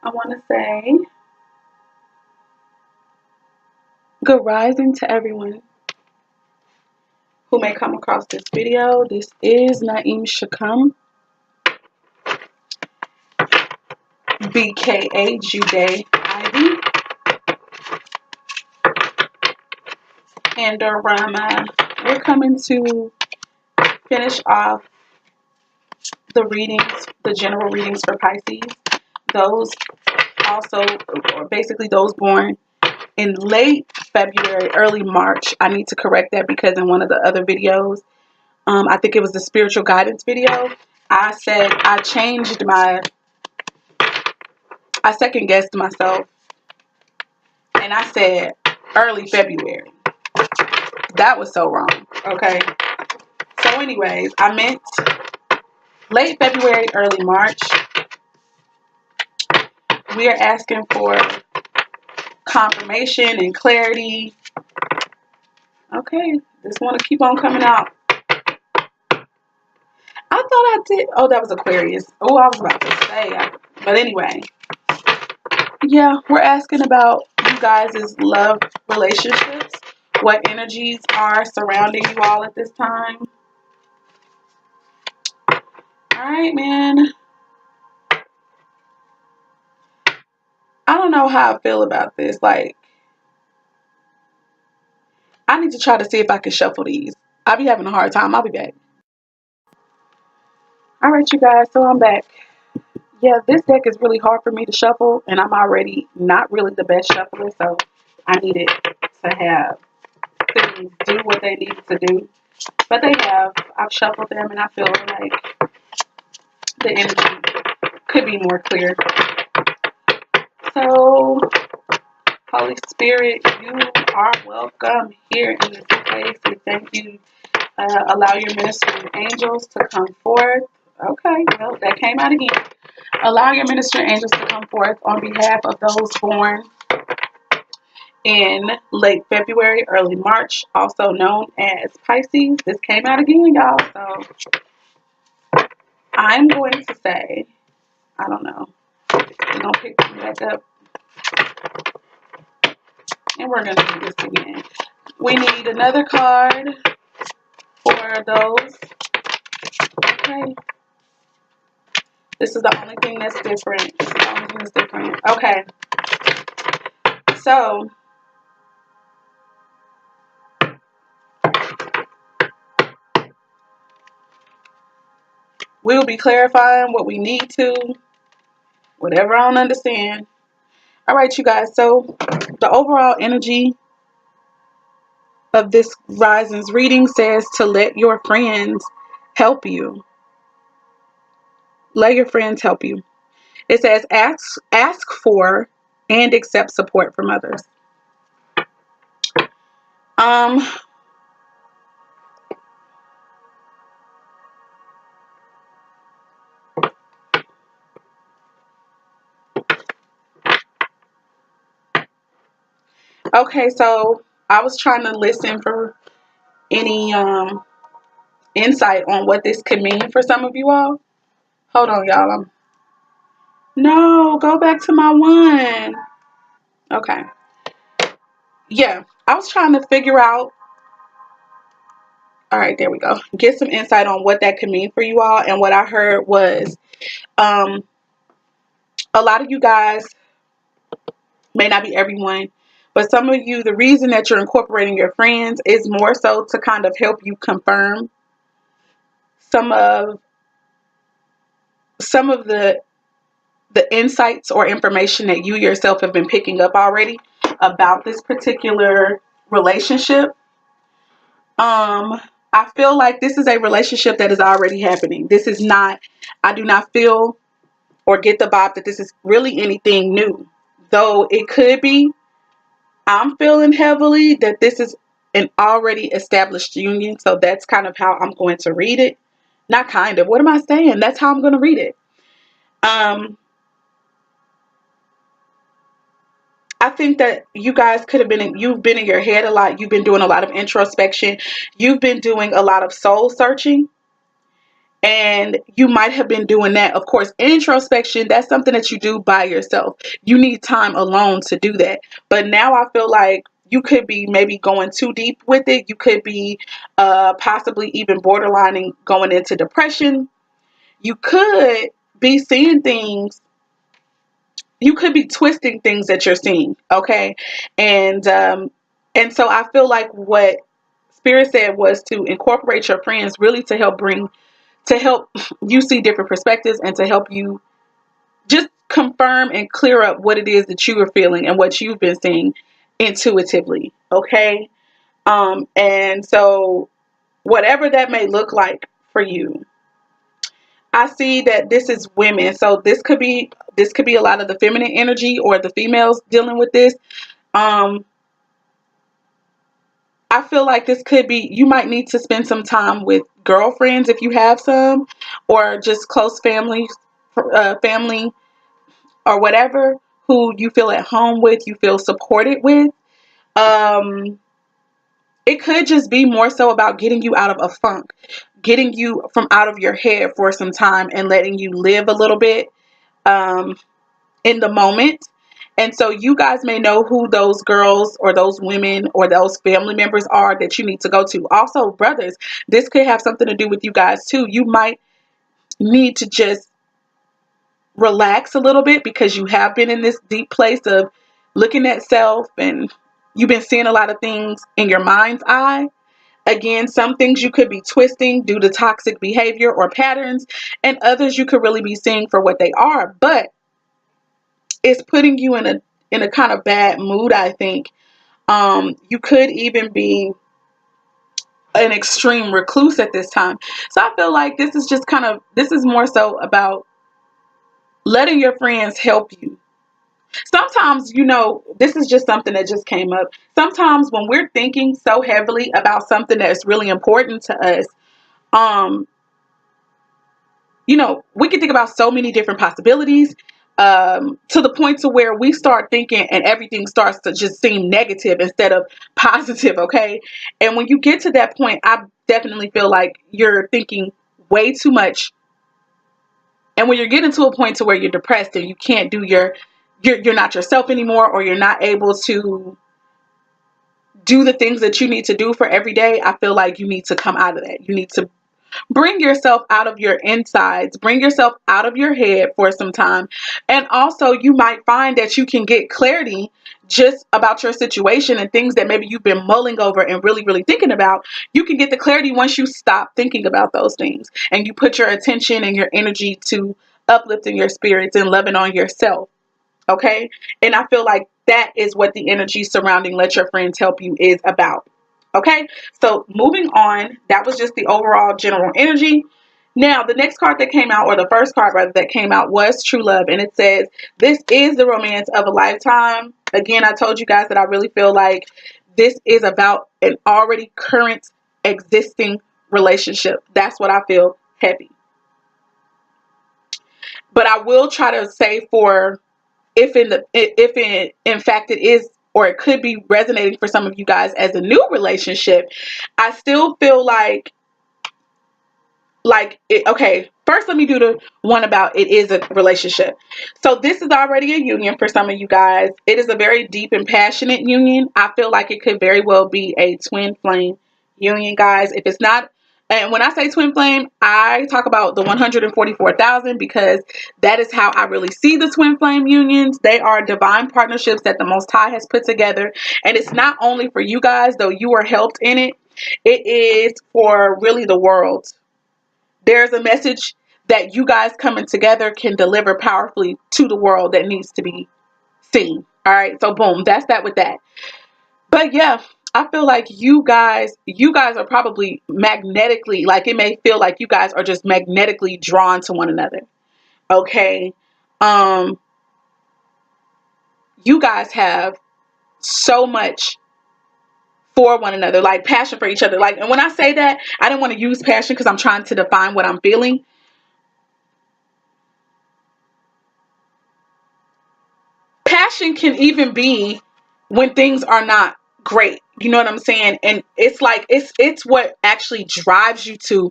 I want to say good rising to everyone who may come across this video. This is Naeem Shakam, BKA Juday Ivy, and Dorama. We're coming to finish off the readings, the general readings for Pisces. Those also, or basically those born in late February, early March. I need to correct that because in one of the other videos, I think it was the spiritual guidance video, I said I second guessed myself and I said early February. That was so wrong. Okay. So anyways, I meant late February, early March. We are asking for confirmation and clarity. Okay. Just want to keep on coming out. I thought I did. Oh, that was Aquarius. Oh, I was about to say. But anyway. Yeah, we're asking about you guys' love relationships. What energies are surrounding you all at this time. Alright, man. I don't know how I feel about this. Like, I need to try to see if I can shuffle these. I'll be having a hard time. I'll be back. Alright, you guys. So I'm back. Yeah, this deck is really hard for me to shuffle. And I'm already not really the best shuffler. So I needed to have things do what they need to do. But they have. I've shuffled them and I feel like the energy could be more clear. So, Holy Spirit, you are welcome here in this place. We thank you. Allow your ministering angels to come forth. Okay, well, that came out again. Allow your ministering angels to come forth on behalf of those born in late February, early March, also known as Pisces. This came out again, y'all. So, I'm going to say, I don't know. We're going to pick them back up. And we're going to do this again. We need another card for those. Okay. This is the only thing that's different. This is the only thing that's different. Okay. So, we will be clarifying what we need to. Whatever I don't understand. All right, you guys. So, the overall energy of this Rising's reading says to let your friends help you. Let your friends help you. It says ask for and accept support from others. Okay, so I was trying to listen for any insight on what this could mean for some of you all. Hold on, y'all. No, go back to my one. Okay. Yeah, I was trying to figure out. All right, there we go. Get some insight on what that could mean for you all. And what I heard was a lot of you guys, may not be everyone, but some of you, the reason that you're incorporating your friends is more so to kind of help you confirm some of the insights or information that you yourself have been picking up already about this particular relationship. I feel like this is a relationship that is already happening. This is not, I do not feel or get the vibe that this is really anything new. Though it could be, I'm feeling heavily that this is an already established union. So that's kind of how I'm going to read it. Not kind of. What am I saying? That's how I'm going to read it. I think that you guys could have you've been in your head a lot. You've been doing a lot of introspection. You've been doing a lot of soul searching. And you might have been doing that. Of course, introspection, that's something that you do by yourself. You need time alone to do that. But now I feel like you could be maybe going too deep with it. You could be possibly even borderlining going into depression. You could be seeing things, you could be twisting things that you're seeing, okay? And so I feel like what Spirit said was to incorporate your friends, really to help you see different perspectives and to help you just confirm and clear up what it is that you are feeling and what you've been seeing intuitively, okay? And so whatever that may look like for you, I see that this is women. So this could be a lot of the feminine energy or the females dealing with this. Um, I feel like this could be, you might need to spend some time with girlfriends if you have some, or just close family or whatever, who you feel at home with, you feel supported with. Um, it could just be more so about getting you out of a funk, getting you from out of your head for some time and letting you live a little bit um, in the moment. And so you guys may know who those girls or those women or those family members are that you need to go to. Also, brothers, this could have something to do with you guys too. You might need to just relax a little bit because you have been in this deep place of looking at self, and you've been seeing a lot of things in your mind's eye. Again, some things you could be twisting due to toxic behavior or patterns, and others you could really be seeing for what they are. But it's putting you in a kind of bad mood, I think. You could even be an extreme recluse at this time. So I feel like this is more so about letting your friends help you. Sometimes, this is just something that just came up. Sometimes when we're thinking so heavily about something that's really important to us, um, we can think about so many different possibilities, to the point to where we start thinking and everything starts to just seem negative instead of positive, okay? And when you get to that point, I definitely feel like you're thinking way too much. And when you're getting to a point to where you're depressed and you can't do you're not yourself anymore, or you're not able to do the things that you need to do for every day, I feel like you need to come out of that. You need to bring yourself out of your insides, bring yourself out of your head for some time. And also, you might find that you can get clarity just about your situation and things that maybe you've been mulling over and really, really thinking about. You can get the clarity once you stop thinking about those things and you put your attention and your energy to uplifting your spirits and loving on yourself. Okay. And I feel like that is what the energy surrounding Let Your Friends Help You is about. Okay. So moving on, that was just the overall general energy. Now, the next card that came out, or the first card rather that came out, was True Love. And it says, this is the romance of a lifetime. Again, I told you guys that I really feel like this is about an already current existing relationship. That's what I feel heavy. But I will try to say, for if in fact it is, or it could be resonating for some of you guys as a new relationship, I still feel okay, first let me do the one about it is a relationship. So this is already a union for some of you guys. It is a very deep and passionate union. I feel like it could very well be a twin flame union, guys. If it's not, and when I say twin flame, I talk about the 144,000, because that is how I really see the twin flame unions. They are divine partnerships that the Most High has put together. And it's not only for you guys, though you are helped in it. It is for really the world. There's a message that you guys coming together can deliver powerfully to the world that needs to be seen. All right. So boom, that's that with that. But yeah, I feel like you guys are probably magnetically, like it may feel like you guys are just magnetically drawn to one another. Okay. Um, you guys have so much for one another, like passion for each other. Like, and when I say that, I didn't want to use passion because I'm trying to define what I'm feeling. Passion can even be when things are not great. You know what I'm saying? And it's like it's what actually drives you to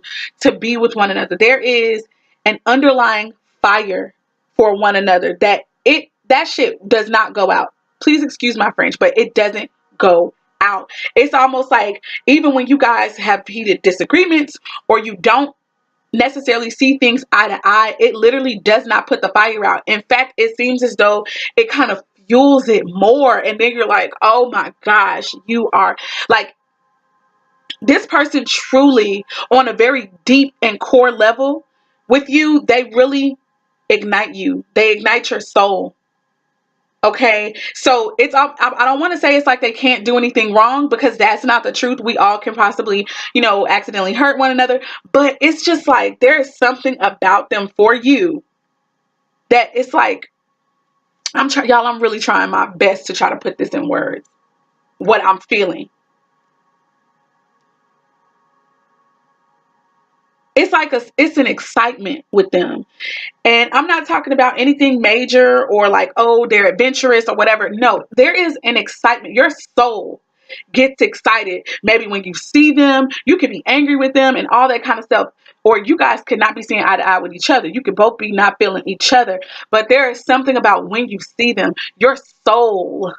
be with one another. There is an underlying fire for one another that shit does not go out. Please excuse my French, but it doesn't go out. It's almost like even when you guys have heated disagreements or you don't necessarily see things eye to eye, it literally does not put the fire out. In fact, it seems as though it kind of fuels it more. And then you're like, oh my gosh, you are like, this person truly on a very deep and core level with you, they really ignite you. They ignite your soul. Okay, so it's I don't want to say it's like they can't do anything wrong, because that's not the truth. We all can possibly, accidentally hurt one another, but it's just like there is something about them for you that it's like I'm really trying my best to try to put this in words. What I'm feeling, it's an excitement with them. And I'm not talking about anything major or like, oh, they're adventurous or whatever. No, there is an excitement. Your soul gets excited. Maybe when you see them, you can be angry with them and all that kind of stuff. Or you guys could not be seeing eye to eye with each other. You could both be not feeling each other. But there is something about when you see them, your soul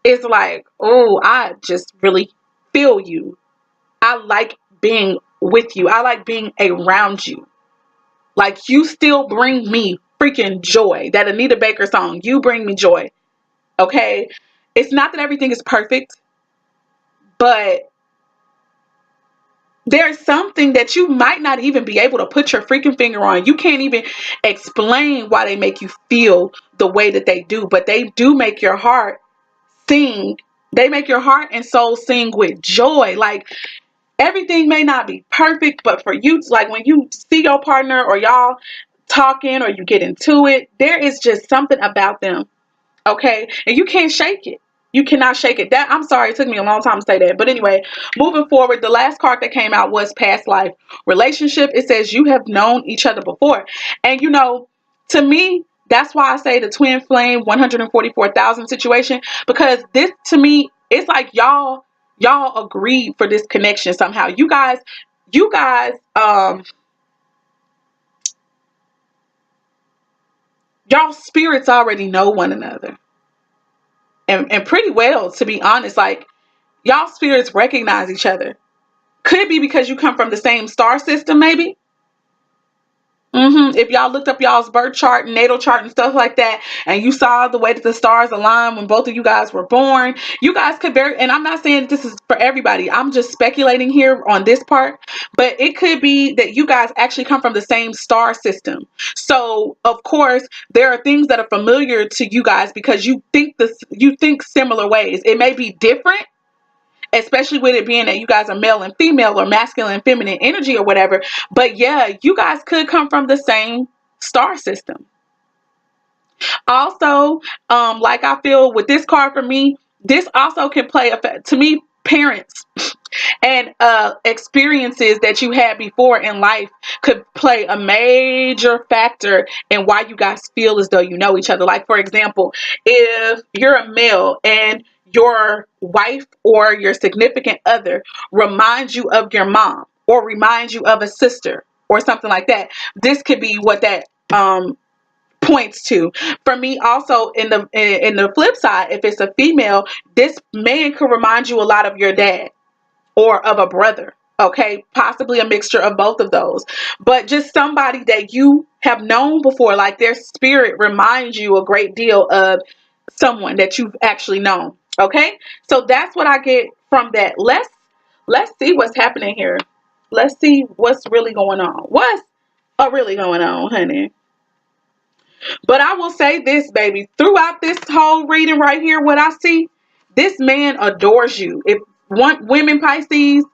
is like, oh, I just really feel you. I like being with you. I like being around you. Like, you still bring me freaking joy. That Anita Baker song, you bring me joy. Okay? It's not that everything is perfect, but there's something that you might not even be able to put your freaking finger on. You can't even explain why they make you feel the way that they do, but they do make your heart sing. They make your heart and soul sing with joy. Like, everything may not be perfect, but for you, like when you see your partner or y'all talking or you get into it, there is just something about them. Okay. And you can't shake it. You cannot shake it. That, I'm sorry, it took me a long time to say that. But anyway, moving forward, the last card that came out was past life relationship. It says you have known each other before. And to me, that's why I say the twin flame 144,000 situation, because this to me, it's like y'all agreed for this connection somehow. You guys, y'all spirits already know one another. And pretty well, to be honest. Like, y'all spirits recognize each other. Could be because you come from the same star system, maybe. If y'all looked up y'all's birth chart and natal chart and stuff like that, and you saw the way that the stars align when both of you guys were born, you guys could and I'm not saying that this is for everybody. I'm just speculating here on this part, but it could be that you guys actually come from the same star system. So of course, there are things that are familiar to you guys because you think similar ways. It may be different, especially with it being that you guys are male and female or masculine and feminine energy or whatever. But yeah, you guys could come from the same star system. Also, like I feel with this card for me, this also can play to me, parents and experiences that you had before in life could play a major factor in why you guys feel as though you know each other. Like, for example, if you're a male and your wife or your significant other reminds you of your mom or reminds you of a sister or something like that, this could be what that points to. For me, also in the flip side, if it's a female, this man could remind you a lot of your dad or of a brother. Okay, possibly a mixture of both of those, but just somebody that you have known before, like their spirit reminds you a great deal of someone that you've actually known. Okay, so that's what I get from that. Let's see what's happening here. Let's see what's really going on. What's really going on, honey? But I will say this, baby, throughout this whole reading right here, what I see, this man adores you. If women Pisces,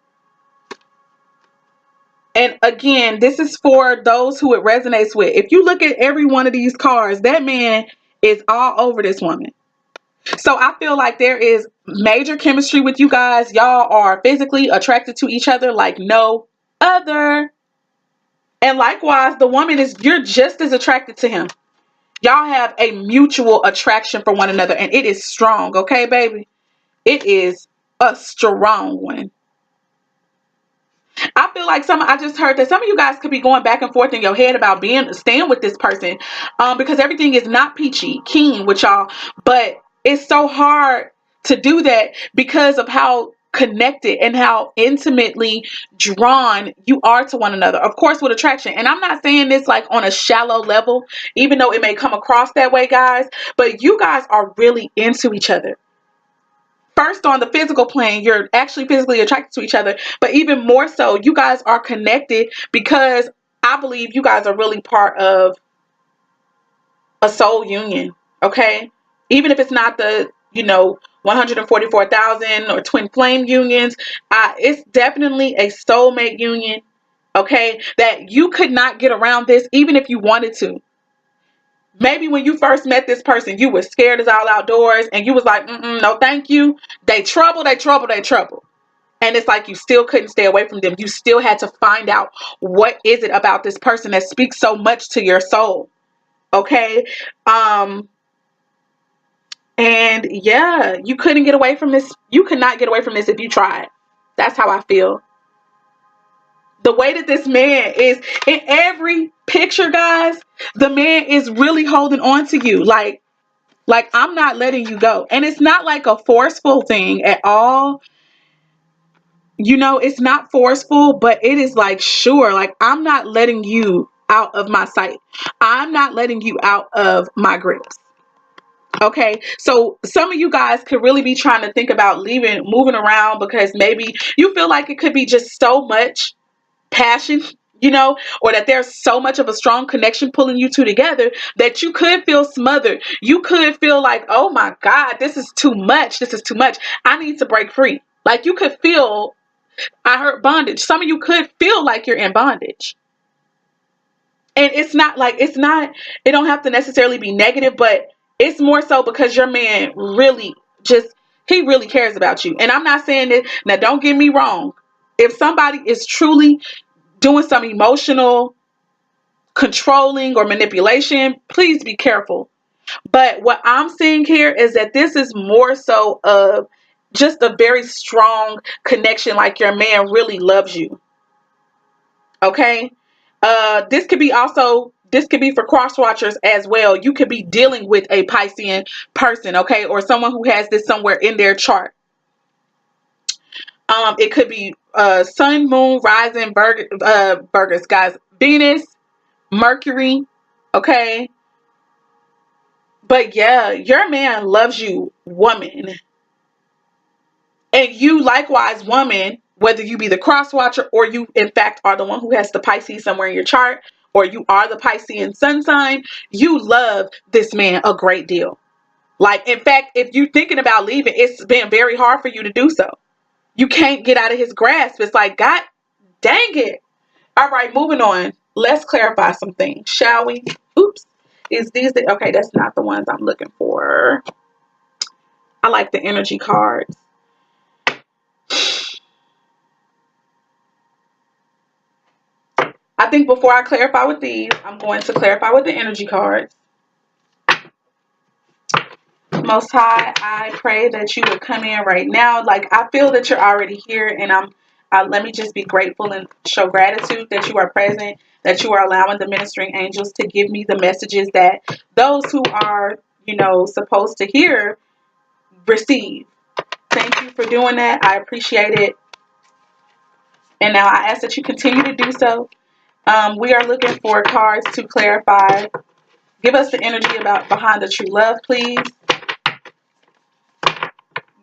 and again, this is for those who it resonates with. If you look at every one of these cards, that man is all over this woman. So I feel like there is major chemistry with you guys. Y'all are physically attracted to each other like no other. And likewise, the woman you're just as attracted to him. Y'all have a mutual attraction for one another, and it is strong. Okay, baby? It is a strong one. I feel like I just heard that some of you guys could be going back and forth in your head about staying with this person, because everything is not peachy keen with y'all, but it's so hard to do that because of how connected and how intimately drawn you are to one another. Of course, with attraction. And I'm not saying this like on a shallow level, even though it may come across that way, guys, but you guys are really into each other. First, on the physical plane, you're actually physically attracted to each other, but even more so, you guys are connected because I believe you guys are really part of a soul union. Okay, even if it's not the 144,000 or twin flame unions, it's definitely a soulmate union. Okay, that you could not get around this even if you wanted to. Maybe when you first met this person, you were scared as all outdoors and you was like, no, thank you. They trouble, they trouble, they trouble. And it's like you still couldn't stay away from them. You still had to find out what is it about this person that speaks so much to your soul. Okay. And yeah, you couldn't get away from this. You could not get away from this if you tried. That's how I feel. The way that this man is in every picture, guys, the man is really holding on to you. Like I'm not letting you go. And it's not like a forceful thing at all. It's not forceful, but it is like, sure, like I'm not letting you out of my sight. I'm not letting you out of my grips. Okay, so some of you guys could really be trying to think about moving around because maybe you feel like it could be just so much passion, or that there's so much of a strong connection pulling you two together that you could feel smothered. You could feel like, oh my God, this is too much. This is too much. I need to break free. Like you could feel, I heard bondage. Some of you could feel like you're in bondage. And it don't have to necessarily be negative, but it's more so because your man really he really cares about you. And I'm not saying that, now don't get me wrong. If somebody is truly doing some emotional controlling or manipulation, please be careful. But what I'm seeing here is that this is more so of just a very strong connection, like your man really loves you. Okay. This could be for cross watchers as well. You could be dealing with a Piscean person, okay, or someone who has this somewhere in their chart. It could be sun, moon, rising, Virgos, guys, Venus, Mercury, okay. But yeah, your man loves you, woman. And you likewise, woman, whether you be the cross watcher or you in fact are the one who has the Pisces somewhere in your chart, or you are the Piscean sun sign, you love this man a great deal. Like, in fact, if you're thinking about leaving, it's been very hard for you to do so. You can't get out of his grasp. It's like, God dang it. All right, moving on. Let's clarify some things, shall we? Oops. Is these okay, that's not the ones I'm looking for. I like the energy cards. I think before I clarify with these, I'm going to clarify with the energy cards. Most High, I pray that you would come in right now. Like, I feel that you're already here, and let me just be grateful and show gratitude that you are present, that you are allowing the ministering angels to give me the messages that those who are, supposed to hear receive. Thank you for doing that. I appreciate it. And now I ask that you continue to do so. We are looking for cards to clarify. Give us the energy behind the true love, please.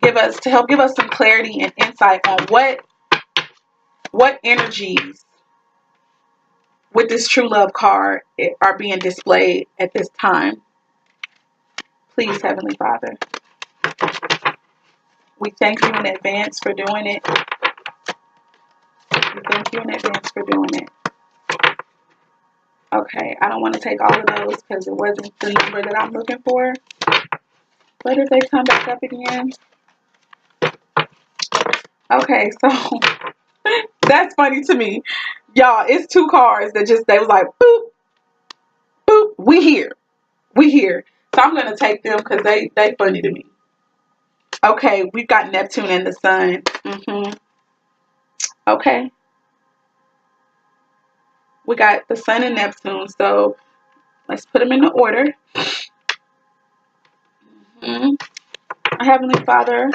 Give us some clarity and insight on what energies with this true love card are being displayed at this time. Please, Heavenly Father. We thank you in advance for doing it. We thank you in advance for doing it. Okay, I don't want to take all of those because it wasn't the number that I'm looking for. But if they come back up again. Okay, so that's funny to me. Y'all, it's two cards that they was like, boop, boop, we here. So I'm going to take them because they funny to me. Okay, we've got Neptune and the Sun. Okay. We got the Sun and Neptune. So let's put them in the order. Heavenly Father,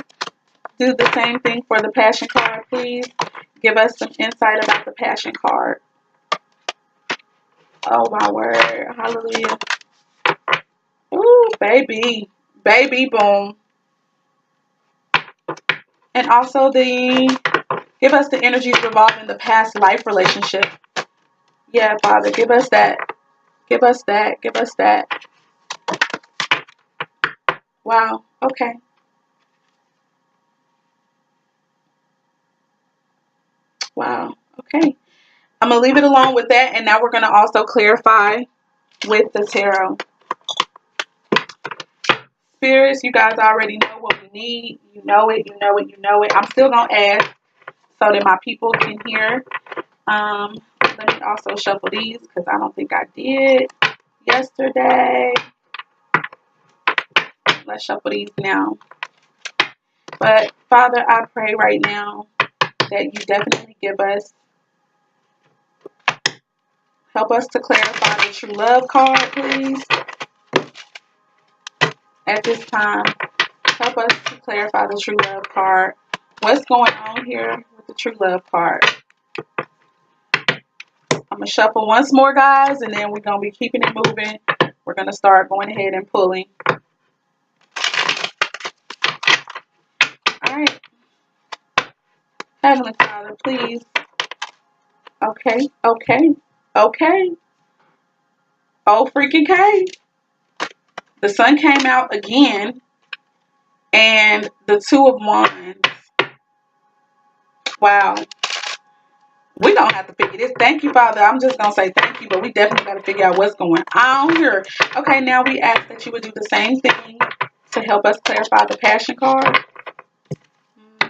do the same thing for the Passion card, please. Give us some insight about the Passion card. Oh, my word. Hallelujah. Ooh, baby. Baby, boom. And also give us the energies revolving the past life relationship. Yeah, Father, give us that. Give us that. Give us that. Wow. Okay. Wow. Okay. I'm going to leave it alone with that. And now we're going to also clarify with the tarot. Spirits, you guys already know what we need. You know it. You know it. You know it. I'm still going to ask so that my people can hear. Let me also shuffle these because I don't think I did yesterday. Let's shuffle these now. But Father, I pray right now that you definitely help us to clarify the true love card, please. At this time, help us to clarify the true love card. What's going on here with the true love card? I'm going to shuffle once more, guys, and then we're going to be keeping it moving. We're going to start going ahead and pulling. All right. Heavenly Father, please. Okay, okay, okay. Oh, freaking K. The Sun came out again, and the Two of Wands. Wow. We don't have to figure this. Thank you, Father. I'm just going to say thank you, but we definitely got to figure out what's going on here. Okay, now we ask that you would do the same thing to help us clarify the Passion card.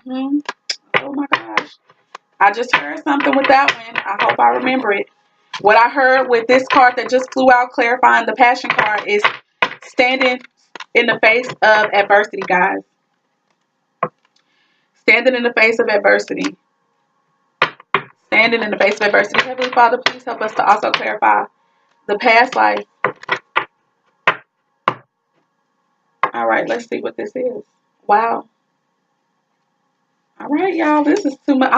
Oh, my gosh. I just heard something with that one. I hope I remember it. What I heard with this card that just flew out clarifying the Passion card is standing in the face of adversity, guys. Standing in the face of adversity. Standing in the face of adversity. Heavenly Father, please help us to also clarify the past life. All right, let's see what this is. Wow. All right, y'all. This is too much.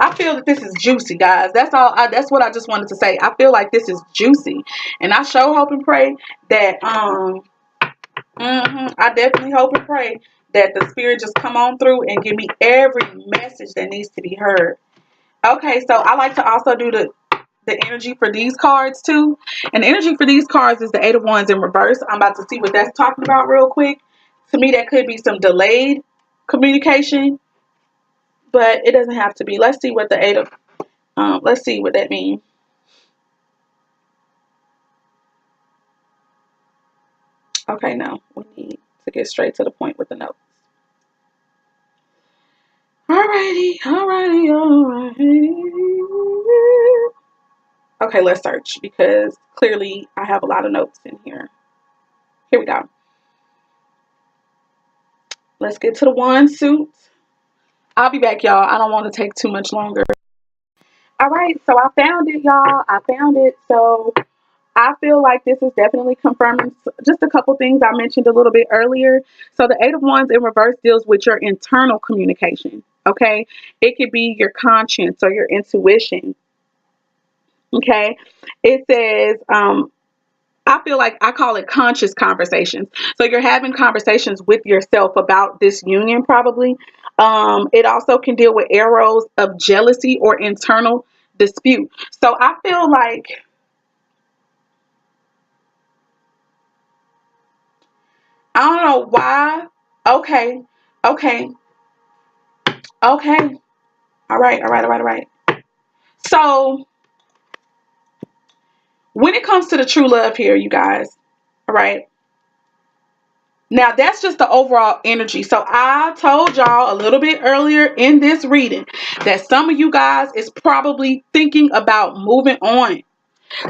I feel that this is juicy, guys. That's all. That's what I just wanted to say. I feel like this is juicy, and I sure hope and pray that I definitely hope and pray that the Spirit just come on through and give me every message that needs to be heard. Okay, so I like to also do the energy for these cards too. And the energy for these cards is the Eight of Wands in reverse. I'm about to see what that's talking about real quick. To me, that could be some delayed communication, but it doesn't have to be. Let's see what the let's see what that means. Okay, no, we need to get straight to the point with the notes. Alrighty. Okay, let's search because clearly I have a lot of notes in here. Here we go. Let's get to the wand suit. I'll be back, y'all. I don't want to take too much longer. All right, so I found it, y'all. I found it. So I feel like this is definitely confirming just a couple things I mentioned a little bit earlier. So the Eight of Wands in reverse deals with your internal communication. Okay, it could be your conscience or your intuition. Okay, it says I feel like I call it conscious conversations. So you're having conversations with yourself about this union, probably. It also can deal with arrows of jealousy or internal dispute. So I feel like I don't know why. Okay, okay, okay. All right, all right, all right, all right. So when it comes to the true love here, you guys, all right. Now, that's just the overall energy. So I told y'all a little bit earlier in this reading that some of you guys is probably thinking about moving on.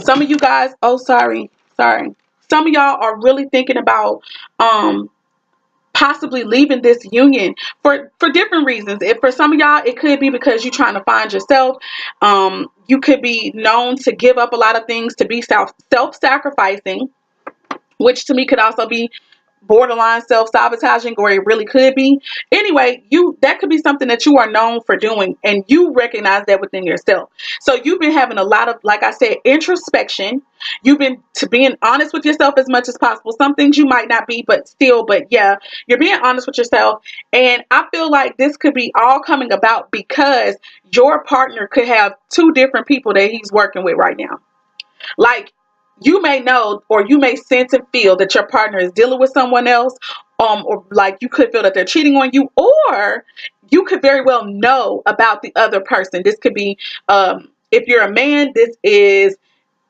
Some of you guys, oh, sorry. Some of y'all are really thinking about possibly leaving this union for different reasons. If for some of y'all, it could be because you're trying to find yourself. You could be known to give up a lot of things, to be self-sacrificing, which to me could also be borderline self-sabotaging, or it really could be. Anyway, that could be something that you are known for doing, and you recognize that within yourself. So you've been having a lot of, like I said, introspection. You've been to being honest with yourself as much as possible. Some things you might not be, but still, but yeah, you're being honest with yourself. And I feel like this could be all coming about because your partner could have two different people that he's working with right now. Like, you may know, or you may sense and feel that your partner is dealing with someone else, or like you could feel that they're cheating on you, or you could very well know about the other person. This could be, if you're a man, this is,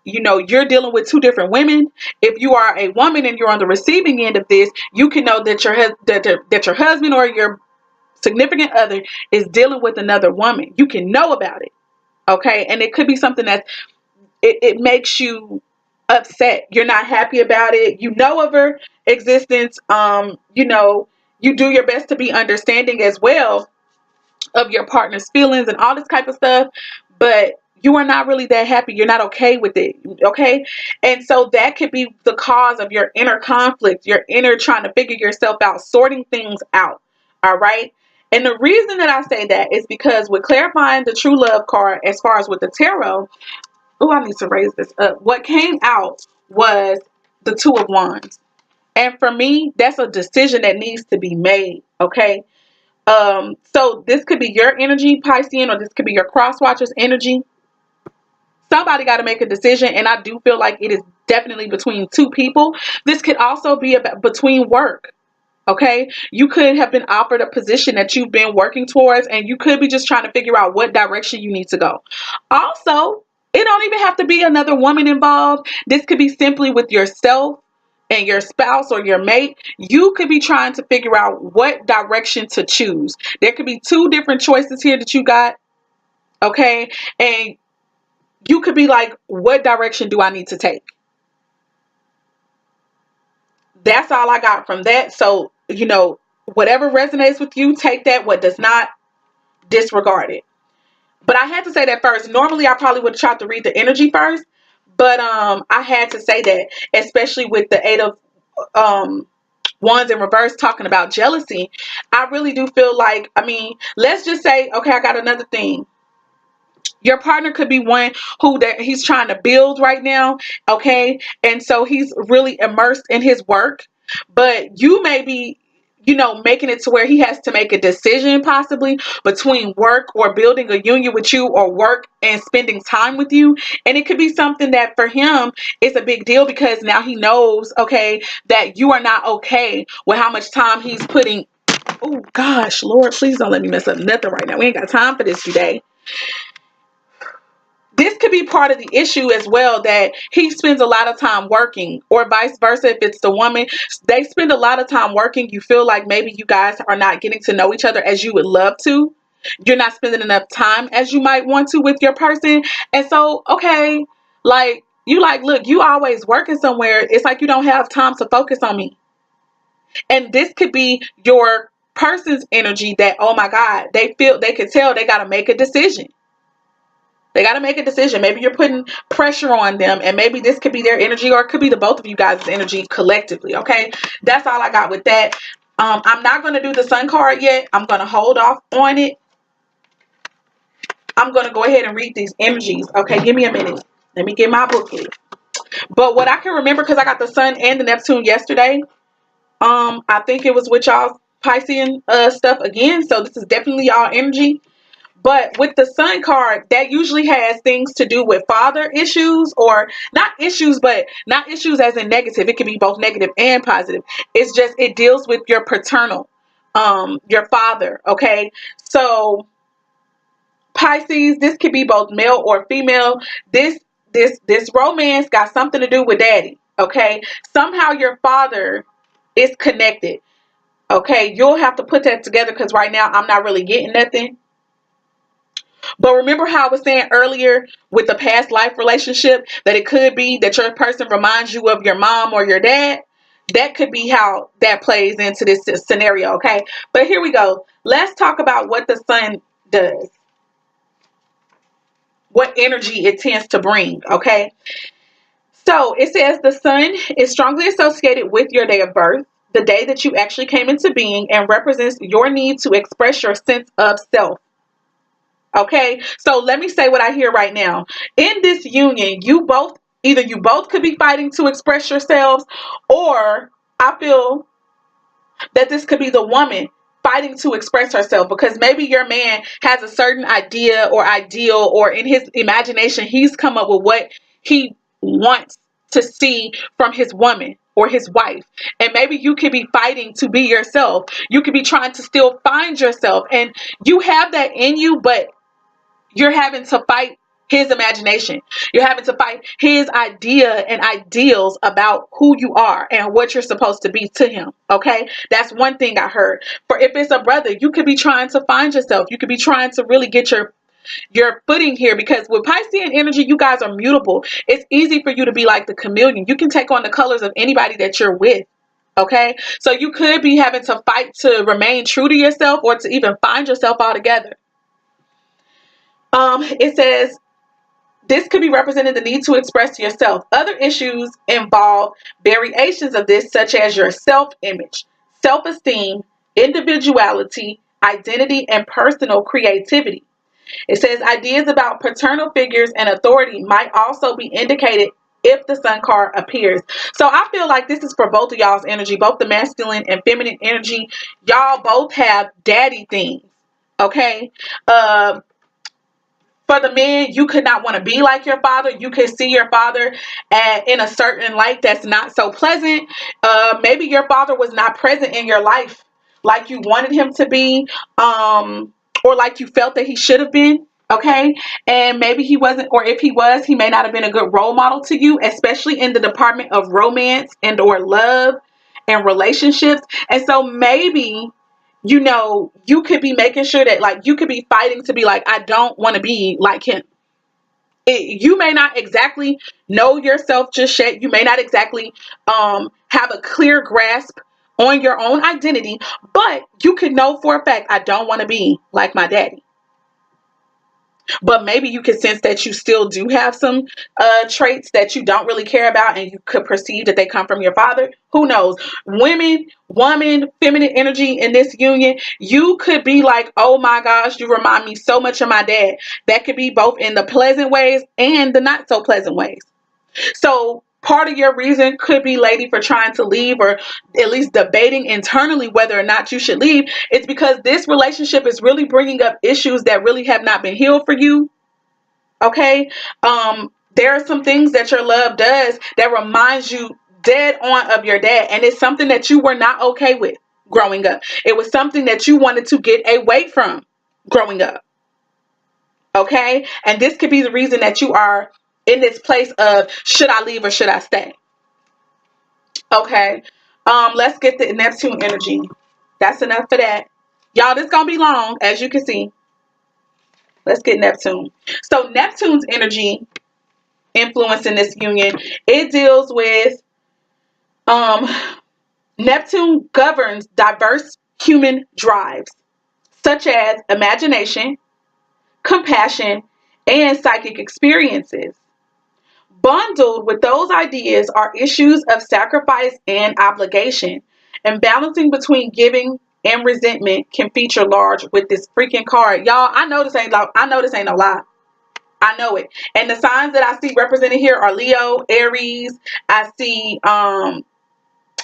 you're dealing with two different women. If you are a woman and you're on the receiving end of this, you can know that your husband or your significant other is dealing with another woman. You can know about it. Okay. And it could be something that it makes you upset. You're not happy about it. You know of her existence. You do your best to be understanding as well of your partner's feelings and all this type of stuff, but you are not really that happy. You're not okay with it. Okay. And so that could be the cause of your inner conflict, your inner trying to figure yourself out, sorting things out. All right. And the reason that I say that is because with clarifying the true love card, as far as with the tarot, oh, I need to raise this up. What came out was the Two of Wands. And for me, that's a decision that needs to be made. Okay. So this could be your energy, Piscean, or this could be your cross watchers energy. Somebody got to make a decision, and I do feel like it is definitely between two people. This could also be about between work. Okay, you could have been offered a position that you've been working towards, and you could be just trying to figure out what direction you need to go. Also, it don't even have to be another woman involved. This could be simply with yourself and your spouse or your mate. You could be trying to figure out what direction to choose. There could be two different choices here that you got. Okay, and you could be like, what direction do I need to take? That's all I got from that. So, whatever resonates with you, take that. What does not, disregard it. But I had to say that first. Normally, I probably would have tried to read the energy first. But I had to say that, especially with the Eight of Wands in reverse talking about jealousy. I really do feel like, let's just say, okay, I got another thing. Your partner could be one who that he's trying to build right now, okay? And so he's really immersed in his work, but you may be, making it to where he has to make a decision possibly between work or building a union with you, or work and spending time with you. And it could be something that for him is a big deal because now he knows, okay, that you are not okay with how much time he's putting. Oh gosh, Lord, please don't let me mess up nothing right now. We ain't got time for this today. This could be part of the issue as well, that he spends a lot of time working, or vice versa. If it's the woman, they spend a lot of time working. You feel like maybe you guys are not getting to know each other as you would love to. You're not spending enough time as you might want to with your person. And so, okay, look, you always working somewhere. It's like you don't have time to focus on me. And this could be your person's energy that, oh my God, they could tell they got to make a decision. They got to make a decision. Maybe you're putting pressure on them, and maybe this could be their energy, or it could be the both of you guys' energy collectively. Okay, that's all I got with that. I'm not going to do the sun card yet. I'm going to hold off on it. I'm going to go ahead and read these energies. Okay, give me a minute. Let me get my booklet. But what I can remember, because I got the sun and the Neptune yesterday, I think it was with y'all Piscean stuff again. So this is definitely y'all energy. But with the sun card, that usually has things to do with father issues, or not issues, but not issues as in negative. It can be both negative and positive. It's just, it deals with your paternal, your father. Okay. So Pisces, this could be both male or female. This romance got something to do with daddy. Okay. Somehow your father is connected. Okay. You'll have to put that together, because right now I'm not really getting nothing. But remember how I was saying earlier with the past life relationship, that it could be that your person reminds you of your mom or your dad? That could be how that plays into this scenario, okay? But here we go. Let's talk about what the sun does, what energy it tends to bring, okay? So it says the sun is strongly associated with your day of birth, the day that you actually came into being, and represents your need to express your sense of self. Okay, so let me say what I hear right now. In this union, either you both could be fighting to express yourselves, or I feel that this could be the woman fighting to express herself, because maybe your man has a certain idea or ideal, or in his imagination he's come up with what he wants to see from his woman or his wife, and maybe you could be fighting to be yourself. You could be trying to still find yourself, and you have that in you, but you're having to fight his imagination. You're having to fight his idea and ideals about who you are and what you're supposed to be to him. Okay, that's one thing I heard. For if it's a brother, you could be trying to find yourself. You could be trying to really get your footing here, because with Piscean energy, you guys are mutable. It's easy for you to be like the chameleon. You can take on the colors of anybody that you're with. Okay, so you could be having to fight to remain true to yourself, or to even find yourself altogether. It says this could be representing the need to express yourself. Other issues involve variations of this, such as your self-image, self-esteem, individuality, identity, and personal creativity. It says ideas about paternal figures and authority might also be indicated if the sun card appears. So I feel like this is for both of y'all's energy, both the masculine and feminine energy. Y'all both have daddy things. Okay. For the men, you could not want to be like your father. You could see your father in a certain light that's not so pleasant. Maybe your father was not present in your life like you wanted him to be, or like you felt that he should have been. Okay, and maybe he wasn't, or if he was, he may not have been a good role model to you, especially in the department of romance and or love and relationships. And so maybe, you could be making sure that, like, you could be fighting to be like, I don't want to be like him. You may not exactly know yourself just yet. You may not exactly have a clear grasp on your own identity, but you could know for a fact, I don't want to be like my daddy. But maybe you could sense that you still do have some traits that you don't really care about, and you could perceive that they come from your father. Who knows? Woman, feminine energy in this union, you could be like, oh my gosh, you remind me so much of my dad. That could be both in the pleasant ways and the not so pleasant ways. So part of your reason could be, lady, for trying to leave, or at least debating internally whether or not you should leave. It's because this relationship is really bringing up issues that really have not been healed for you. Okay. There are some things that your love does that reminds you dead on of your dad. And it's something that you were not okay with growing up. It was something that you wanted to get away from growing up. Okay. And this could be the reason that you are in this place of, should I leave or should I stay? Okay. Let's get the Neptune energy. That's enough for that. Y'all, this gonna be long, as you can see. Let's get Neptune. So Neptune's energy influence in this union, it deals with um Neptune governs diverse human drives, such as imagination, compassion, and psychic experiences. Bundled with those ideas are issues of sacrifice and obligation, and balancing between giving and resentment can feature large with this freaking card. Y'all, I know this ain't no lie. I know it. And the signs that I see represented here are Leo, Aries. I see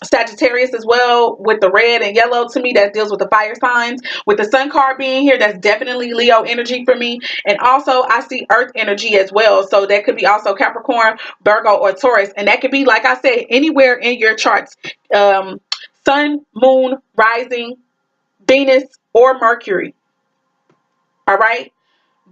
Sagittarius as well, with the red and yellow to me. That deals with the fire signs. With the sun card being here, that's definitely Leo energy for me. And also I see earth energy as well. So that could be also Capricorn, Virgo, or Taurus. And that could be, like I said, anywhere in your charts. Sun, moon, rising, Venus, or Mercury. All right.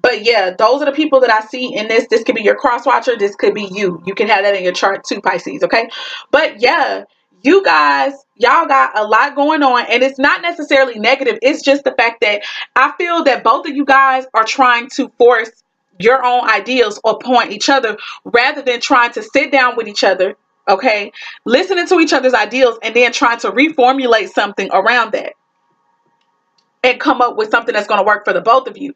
But yeah, those are the people that I see in this. This could be your cross watcher. This could be you. You can have that in your chart too, Pisces. Okay. But yeah, you guys, y'all got a lot going on, and it's not necessarily negative. It's just the fact that I feel that both of you guys are trying to force your own ideals upon each other, rather than trying to sit down with each other. okay? Listening to each other's ideals and then trying to reformulate something around that and come up with something that's going to work for the both of you.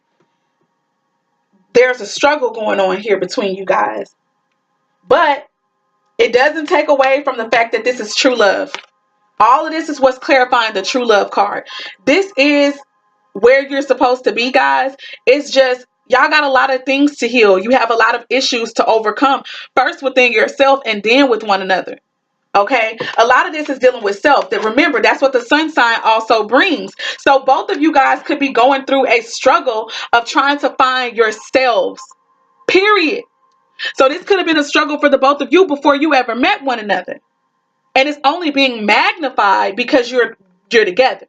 There's a struggle going on here between you guys. But it doesn't take away from the fact that this is true love. All of this is what's clarifying the true love card. This is where you're supposed to be, guys. It's just y'all got a lot of things to heal. You have a lot of issues to overcome. First within yourself and then with one another. Okay, a lot of this is dealing with self. That, remember, that's what the sun sign also brings. So both of you guys could be going through a struggle of trying to find yourselves, period. So this could have been a struggle for the both of you before you ever met one another, and it's only being magnified because you're together.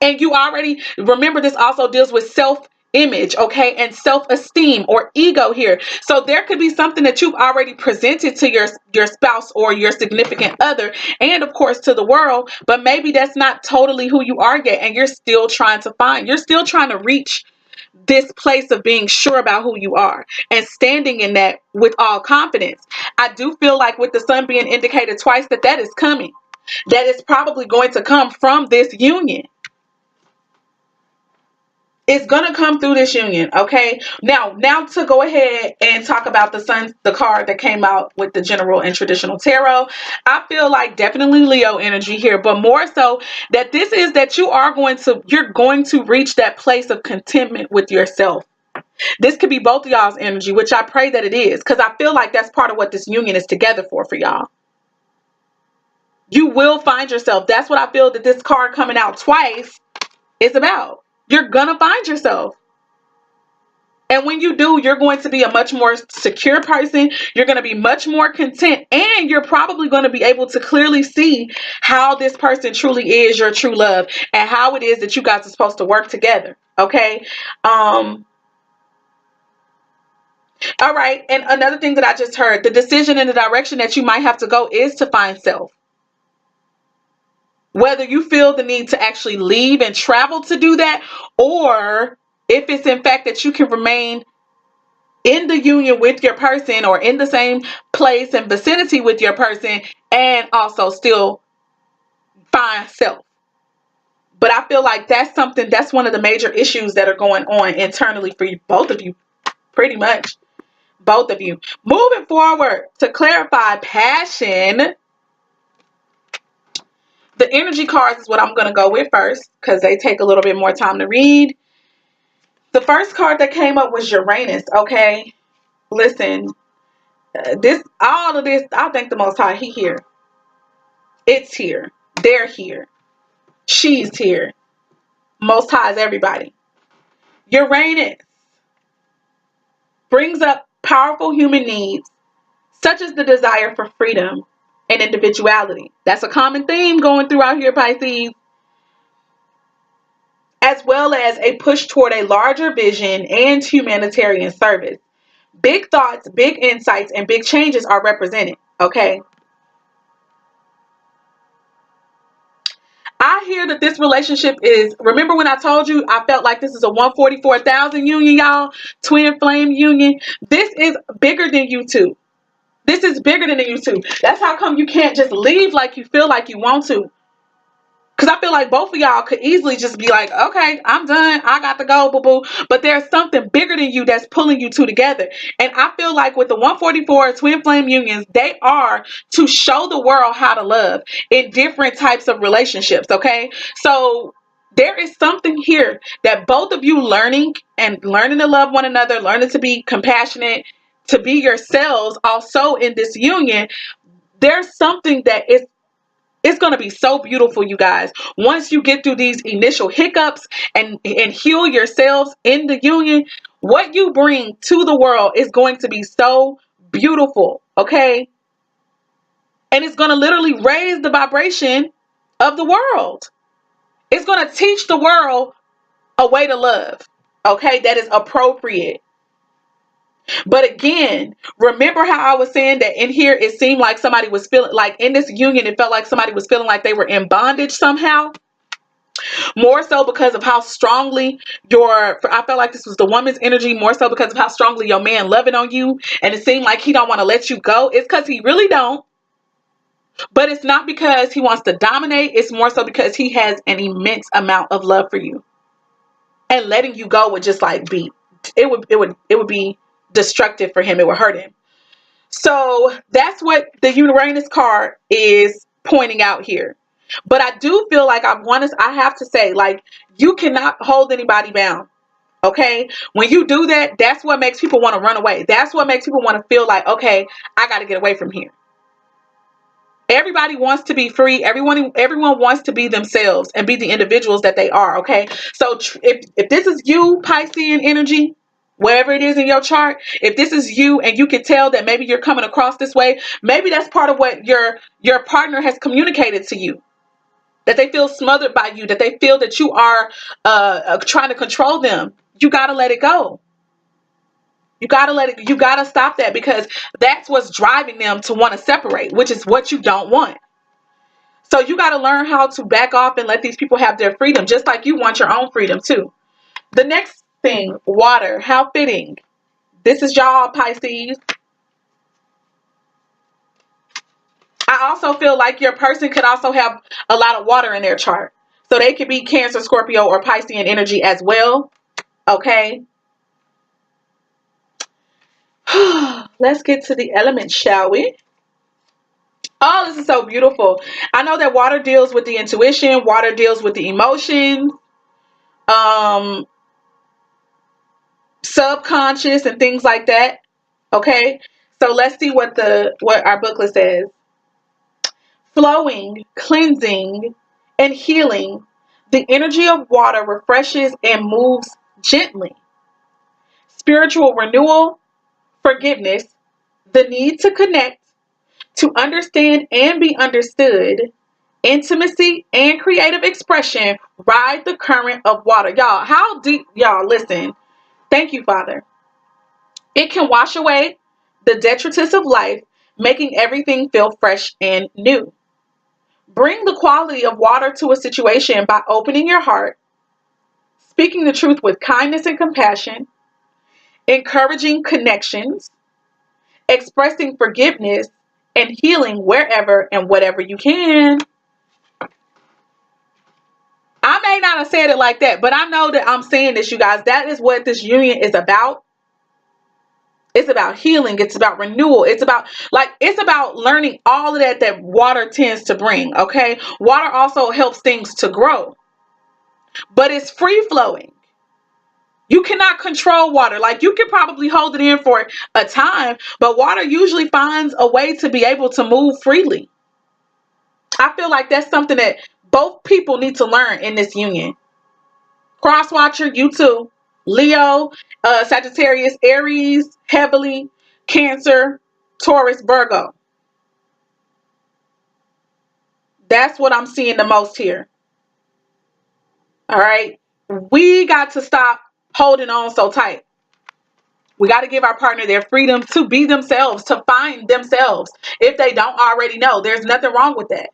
And you already remember, this also deals with self-image, okay, and self-esteem or ego here. So there could be something that you've already presented to your spouse or your significant other, and of course to the world, but maybe that's not totally who you are yet, and you're still trying to reach this place of being sure about who you are and standing in that with all confidence. I do feel like with the sun being indicated twice, that is coming. That is probably going to come from this union. It's going to come through this union, okay? Now to go ahead and talk about the card that came out with the general and traditional tarot. I feel like definitely Leo energy here, but more so that this is that you're going to reach that place of contentment with yourself. This could be both of y'all's energy, which I pray that it is, because I feel like that's part of what this union is together for y'all. You will find yourself. That's what I feel that this card coming out twice is about. You're gonna find yourself. And when you do, you're going to be a much more secure person. You're going to be much more content. And you're probably going to be able to clearly see how this person truly is your true love and how it is that you guys are supposed to work together. Okay. All right. And another thing that I just heard, the decision in the direction that you might have to go is to find self. Whether you feel the need to actually leave and travel to do that, or if it's in fact that you can remain in the union with your person or in the same place and vicinity with your person and also still find self. But I feel like that's one of the major issues that are going on internally for you, both of you, pretty much. Both of you. Moving forward, to clarify passion, the energy cards is what I'm going to go with first because they take a little bit more time to read. The first card that came up was Uranus, okay? Listen, all of this, I thank the Most High, He here. It's here. They're here. She's here. Most High is everybody. Uranus brings up powerful human needs, such as the desire for freedom and individuality. That's a common theme going throughout here, Pisces. As well as a push toward a larger vision and humanitarian service. Big thoughts, big insights, and big changes are represented, okay? I hear that this relationship is, remember when I told you I felt like this is a 144,000 union, y'all? Twin flame union. This is bigger than you two. This is bigger than you two. That's how come you can't just leave like you feel like you want to. Because I feel like both of y'all could easily just be like, okay, I'm done. I got to go, boo-boo. But there's something bigger than you that's pulling you two together. And I feel like with the 144 twin flame unions, they are to show the world how to love in different types of relationships, okay? So there is something here that both of you learning to love one another, learning to be compassionate, to be yourselves also in this union. There's something that is, it's going to be so beautiful, you guys. Once you get through these initial hiccups and heal yourselves in the union, what you bring to the world is going to be so beautiful, okay? And it's going to literally raise the vibration of the world. It's going to teach the world a way to love, okay, that is appropriate. But again, remember how I was saying that in here it seemed like somebody was feeling like in this union, it felt like somebody was feeling like they were in bondage somehow. More so because of how strongly I felt like this was the woman's energy, more so because of how strongly your man loving on you, and it seemed like he don't want to let you go. It's because he really don't. But it's not because he wants to dominate. It's more so because he has an immense amount of love for you. And letting you go would just like it would be destructive for him. It would hurt him. So that's what the Uranus card is pointing out here. But I do feel like I have to say, like, you cannot hold anybody bound. Okay? When you do that, that's what makes people want to run away. That's what makes people want to feel like, okay, I got to get away from here. Everybody wants to be free. Everyone wants to be themselves and be the individuals that they are. Okay. So if this is you, Piscean energy, wherever it is in your chart, if this is you and you can tell that maybe you're coming across this way, maybe that's part of what your partner has communicated to you, that they feel smothered by you, that they feel that you are trying to control them. You got to let it go. You got to stop that, because that's what's driving them to want to separate, which is what you don't want. So you got to learn how to back off and let these people have their freedom, just like you want your own freedom too. The next thing, water. How fitting. This is y'all, Pisces. I also feel like your person could also have a lot of water in their chart. So they could be Cancer, Scorpio, or Piscean energy as well. Okay. Let's get to the elements, shall we? Oh, this is so beautiful. I know that water deals with the intuition. Water deals with the emotions. Subconscious and things like that. Okay, so let's see what our booklet says. Flowing, cleansing, and healing. The energy of water refreshes and moves gently. Spiritual renewal, forgiveness, the need to connect, to understand and be understood, intimacy and creative expression ride the current of water. Y'all, how deep, y'all, listen. Thank you, Father. It can wash away the detritus of life, making everything feel fresh and new. Bring the quality of water to a situation by opening your heart, speaking the truth with kindness and compassion, encouraging connections, expressing forgiveness, and healing wherever and whatever you can. I may not have said it like that, but I know that I'm saying this, you guys. That is what this union is about. It's about healing. It's about renewal. It's about learning all of that water tends to bring. Okay. Water also helps things to grow, but it's free flowing. You cannot control water. Like, you can probably hold it in for a time, but water usually finds a way to be able to move freely. I feel like that's something that both people need to learn in this union. Cross watcher, you too. Leo, Sagittarius, Aries, heavily, Cancer, Taurus, Virgo. That's what I'm seeing the most here. All right. We got to stop holding on so tight. We got to give our partner their freedom to be themselves, to find themselves. If they don't already know, there's nothing wrong with that.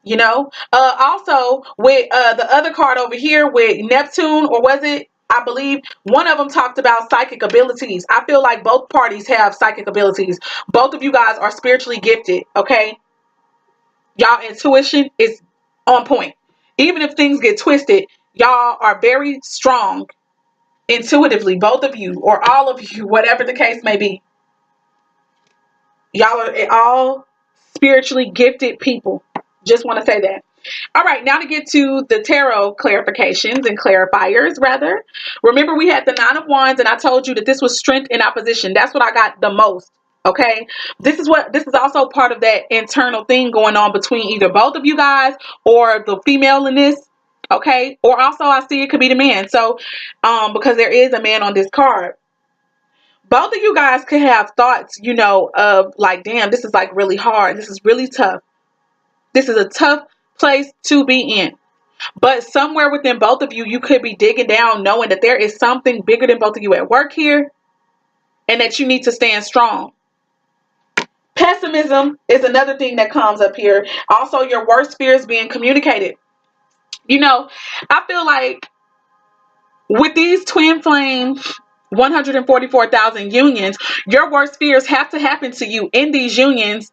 You know, also with the other card over here with Neptune, or was it? I believe one of them talked about psychic abilities. I feel like both parties have psychic abilities. Both of you guys are spiritually gifted. Okay. Y'all intuition is on point. Even if things get twisted, y'all are very strong intuitively, both of you or all of you, whatever the case may be. Y'all are all spiritually gifted people. Just want to say that. All right, now to get to the tarot clarifications and clarifiers, rather. Remember, we had the Nine of Wands, and I told you that this was strength in opposition. That's what I got the most. Okay, this is also part of that internal thing going on between either both of you guys or the female in this. Okay, or also I see it could be the man. So, because there is a man on this card. Both of you guys could have thoughts, of like, damn, this is like really hard. This is really tough. This is a tough place to be in. But somewhere within both of you, you could be digging down knowing that there is something bigger than both of you at work here, and that you need to stand strong. Pessimism is another thing that comes up here. Also, your worst fears being communicated. You know, I feel like with these twin flame 144,000 unions, your worst fears have to happen to you in these unions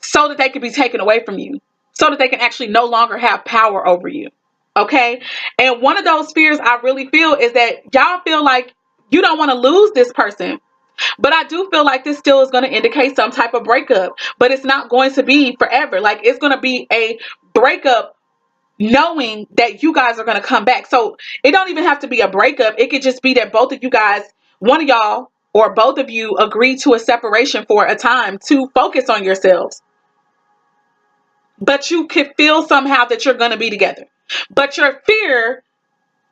so that they can be taken away from you, so that they can actually no longer have power over you. Okay? And one of those fears I really feel is that y'all feel like you don't want to lose this person. But I do feel like this still is going to indicate some type of breakup. But it's not going to be forever. Like, it's going to be a breakup knowing that you guys are going to come back. So it don't even have to be a breakup. It could just be that both of you guys, one of y'all or both of you, agree to a separation for a time to focus on yourselves. But you could feel somehow that you're going to be together. But your fear,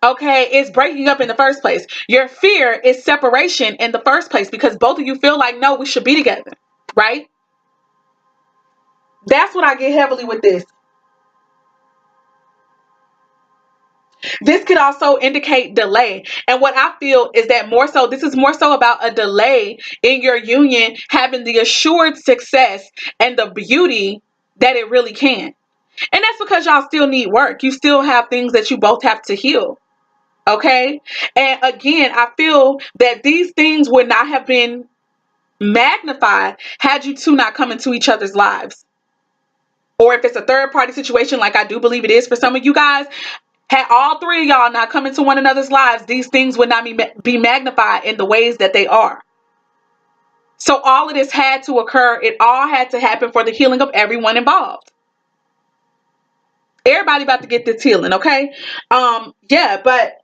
okay, is breaking up in the first place. Your fear is separation in the first place because both of you feel like, no, we should be together, right? That's what I get heavily with this. This could also indicate delay. And what I feel is that more so, this is more so about a delay in your union having the assured success and the beauty that it really can. And that's because y'all still need work. You still have things that you both have to heal. Okay? And again, I feel that these things would not have been magnified had you two not come into each other's lives. Or if it's a third party situation, like I do believe it is for some of you guys, had all three of y'all not come into one another's lives, these things would not be magnified in the ways that they are. So all of this had to occur. It all had to happen for the healing of everyone involved. Everybody about to get this healing, okay? Yeah, but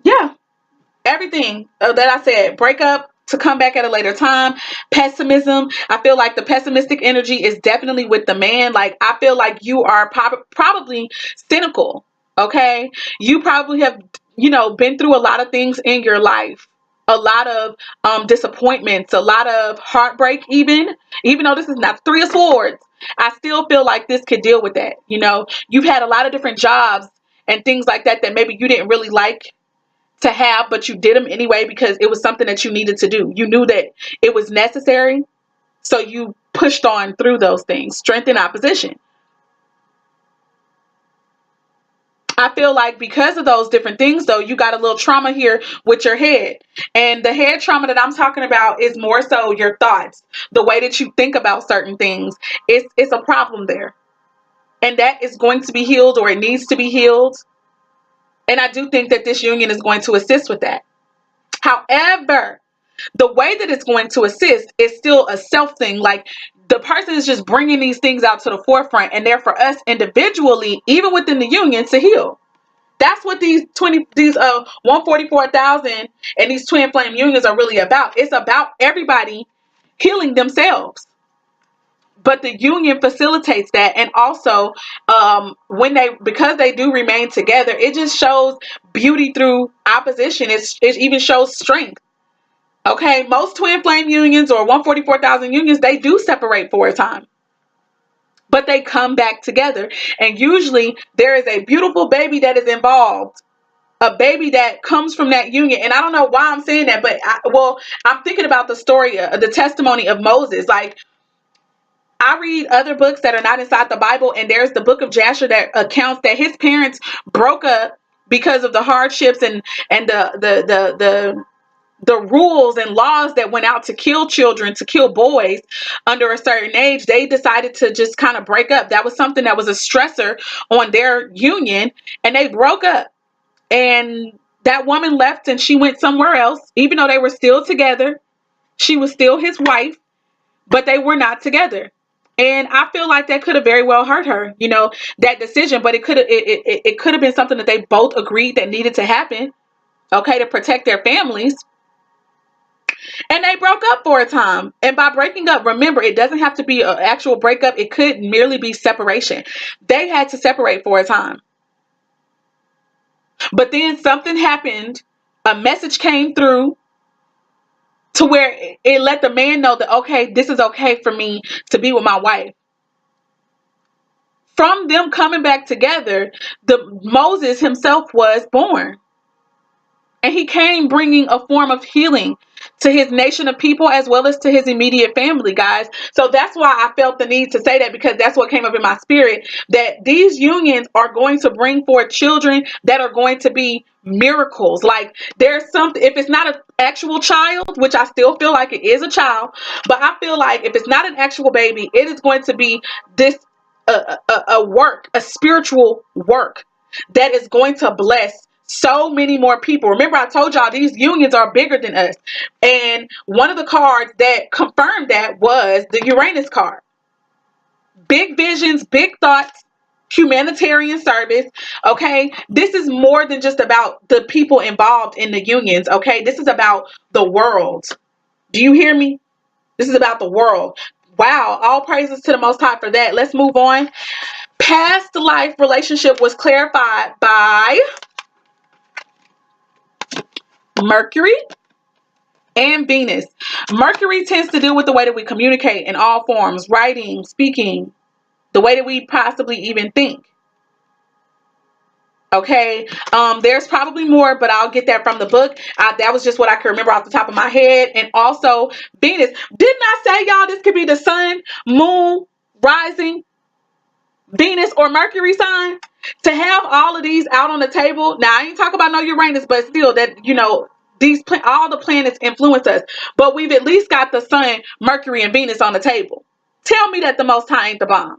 yeah, everything that I said, break up to come back at a later time, pessimism. I feel like the pessimistic energy is definitely with the man. Like, I feel like you are probably cynical. Okay. You probably have, been through a lot of things in your life, a lot of disappointments, a lot of heartbreak, even though this is not Three of Swords. I still feel like this could deal with that. You've had a lot of different jobs and things like that maybe you didn't really like to have, but you did them anyway because it was something that you needed to do. You knew that it was necessary, so you pushed on through those things. Strength in opposition. I feel like because of those different things, though, you got a little trauma here with your head. And the head trauma that I'm talking about is more so your thoughts, the way that you think about certain things. It's a problem there. And that is going to be healed, or it needs to be healed. And I do think that this union is going to assist with that. However, the way that it's going to assist is still a self thing. Like, the person is just bringing these things out to the forefront, and they're for us individually, even within the union, to heal. That's what these 144,000 and these twin flame unions are really about. It's about everybody healing themselves. But the union facilitates that, and also because they do remain together, it just shows beauty through opposition. It even shows strength. Okay, most twin flame unions or 144,000 unions, they do separate for a time. But they come back together. And usually there is a beautiful baby that is involved. A baby that comes from that union. And I don't know why I'm saying that, but I'm thinking about the story, the testimony of Moses. Like, I read other books that are not inside the Bible, and there's the book of Jasher that accounts that his parents broke up because of the hardships and the rules and laws that went out to kill children, to kill boys under a certain age. They decided to just kind of break up. That was something that was a stressor on their union, and they broke up. And that woman left and she went somewhere else, even though they were still together. She was still his wife, but they were not together. And I feel like that could have very well hurt her, that decision. But it could have been something that they both agreed that needed to happen, okay, to protect their families. And they broke up for a time. And by breaking up, remember, it doesn't have to be an actual breakup. It could merely be separation. They had to separate for a time. But then something happened. A message came through to where it let the man know that, okay, this is okay for me to be with my wife. From them coming back together, Moses himself was born. And he came bringing a form of healing to his nation of people, as well as to his immediate family, guys. So that's why I felt the need to say that, because that's what came up in my spirit, that these unions are going to bring forth children that are going to be miracles. Like, there's something, if it's not an actual child, which I still feel like it is a child, but I feel like if it's not an actual baby, it is going to be this work, a spiritual work that is going to bless so many more people. Remember, I told y'all these unions are bigger than us. And one of the cards that confirmed that was the Uranus card. Big visions, big thoughts, humanitarian service. Okay, this is more than just about the people involved in the unions. Okay, this is about the world. Do you hear me? This is about the world. Wow, all praises to the Most High for that. Let's move on. Past life relationship was clarified by Mercury and Venus. Mercury tends to deal with the way that we communicate in all forms, writing, speaking, the way that we possibly even think. Okay, there's probably more, but I'll get that from the book. That was just what I can remember off the top of my head. And also Venus. Didn't I say, y'all, this could be the sun, moon, rising, Venus, or Mercury sign? To have all of these out on the table. Now, I ain't talking about no Uranus, but still, that, you know, all the planets influence us. But we've at least got the sun, Mercury, and Venus on the table. Tell me that the Most High ain't the bomb.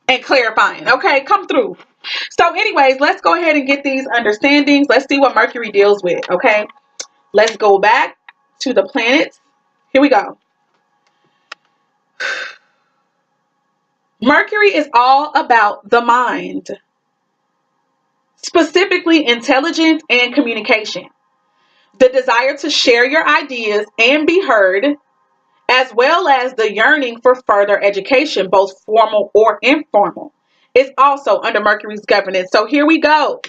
And clarifying. Okay, come through. So anyways, let's go ahead and get these understandings. Let's see what Mercury deals with. Okay, let's go back to the planets. Here we go. Mercury is all about the mind, specifically intelligence and communication, the desire to share your ideas and be heard, as well as the yearning for further education, both formal or informal, is also under Mercury's governance. So here we go.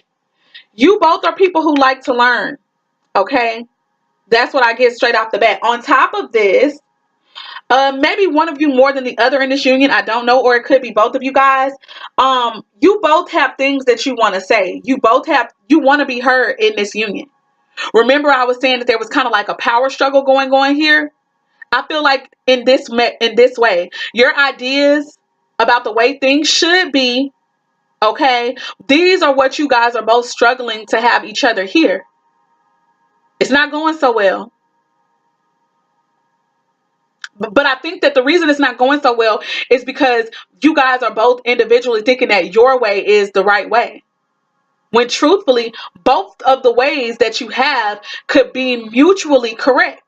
You both are people who like to learn. Okay, that's what I get straight off the bat. On top of this, maybe one of you more than the other in this union, I don't know, or it could be both of you guys. You both have things that you want to say. You want to be heard in this union. Remember, I was saying that there was kind of like a power struggle going on here. I feel like in this way, your ideas about the way things should be, okay, these are what you guys are both struggling to have each other hear. It's not going so well. But I think that the reason it's not going so well is because you guys are both individually thinking that your way is the right way. When truthfully, both of the ways that you have could be mutually correct.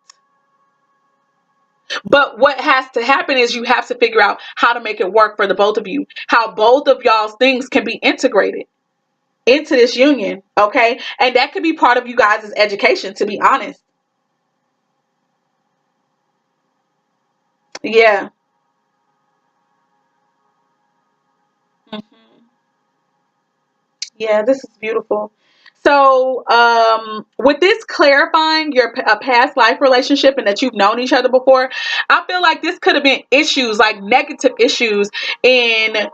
But what has to happen is you have to figure out how to make it work for the both of you. How both of y'all's things can be integrated into this union, okay? And that could be part of you guys' education, to be honest. Yeah. Mhm. Yeah, this is beautiful. So, with this clarifying your past life relationship and that you've known each other before, I feel like this could have been issues, like negative issues in,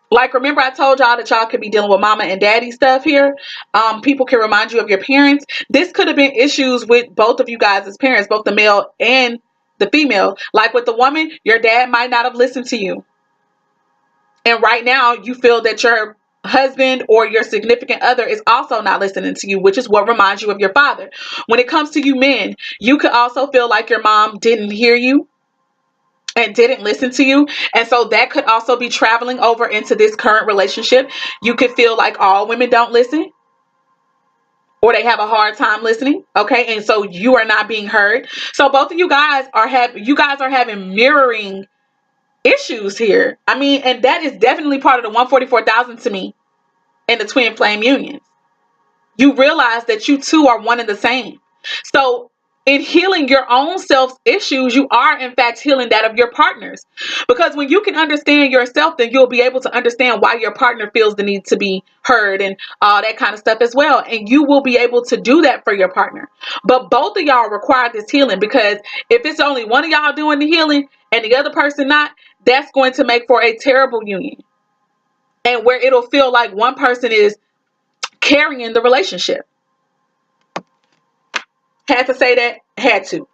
like, remember I told y'all that y'all could be dealing with mama and daddy stuff here. People can remind you of your parents. This could have been issues with both of you guys as parents, both the male and the female. Like with the woman, your dad might not have listened to you. And right now you feel that your husband or your significant other is also not listening to you, which is what reminds you of your father. When it comes to you men, you could also feel like your mom didn't hear you and didn't listen to you. And so that could also be traveling over into this current relationship. You could feel like all women don't listen, or they have a hard time listening. Okay. And so you are not being heard. So both of you guys are having mirroring issues here. I mean, and that is definitely part of the 144,000 to me in the twin flame unions. You realize that you two are one and the same. So in healing your own self's issues, you are in fact healing that of your partners. Because when you can understand yourself, then you'll be able to understand why your partner feels the need to be heard and all that kind of stuff as well. And you will be able to do that for your partner. But both of y'all require this healing, because if it's only one of y'all doing the healing and the other person not, that's going to make for a terrible union. And where it'll feel like one person is carrying the relationship. Had to say that. Had to.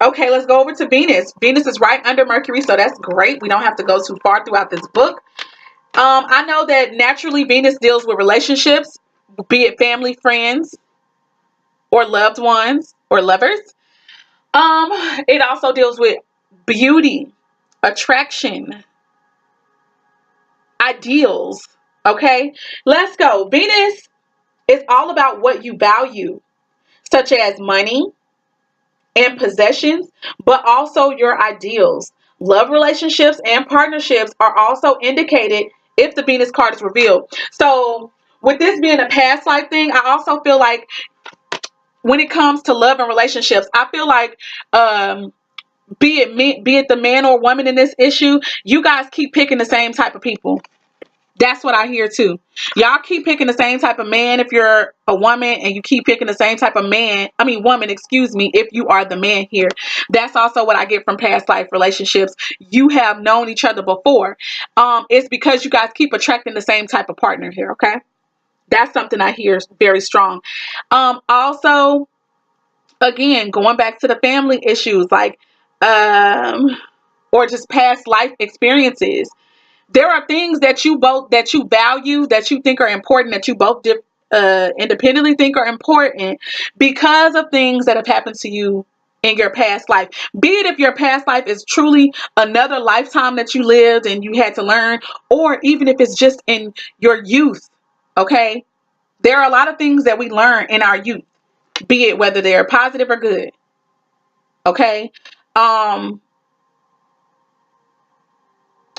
Okay, let's go over to Venus. Venus is right under Mercury, so that's great. We don't have to go too far throughout this book. I know that naturally Venus deals with relationships, be it family, friends, or loved ones, or lovers. It also deals with beauty, attraction, ideals. Okay, let's go. Venus is all about what you value, such as money and possessions, but also your ideals. Love relationships and partnerships are also indicated if the Venus card is revealed. So, with this being a past life thing, I also feel like when it comes to love and relationships, I feel like be it me, be it the man or woman in this issue, you guys keep picking the same type of people. That's what I hear too. Y'all keep picking the same type of man if you're a woman, and you keep picking the same type of woman, excuse me, if you are the man here. That's also what I get from past life relationships. You have known each other before. It's because you guys keep attracting the same type of partner here, okay? That's something I hear very strong. Also, again, going back to the family issues, like, or just past life experiences. There are things that you value, that you think are important, that you both independently think are important because of things that have happened to you in your past life. Be it if your past life is truly another lifetime that you lived and you had to learn, or even if it's just in your youth. Okay, there are a lot of things that we learn in our youth, be it whether they're positive or good. Okay.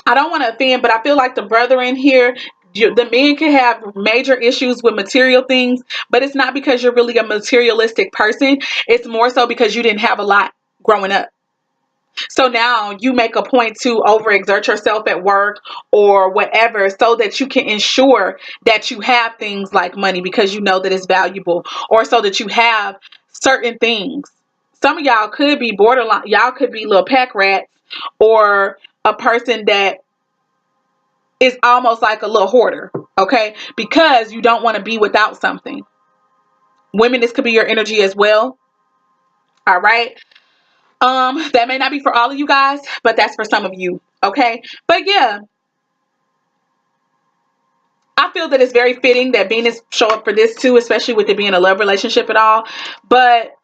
I don't want to offend, but I feel like the brother in here, the men can have major issues with material things, but it's not because you're really a materialistic person. It's more so because you didn't have a lot growing up. So now you make a point to overexert yourself at work or whatever so that you can ensure that you have things like money because you know that it's valuable, or so that you have certain things. Some of y'all could be borderline, y'all could be little pack rats, or a person that is almost like a little hoarder, okay? Because you don't want to be without something. Women, this could be your energy as well. All right. That may not be for all of you guys, but that's for some of you, okay? But yeah, I feel that it's very fitting that Venus show up for this too, especially with it being a love relationship at all. But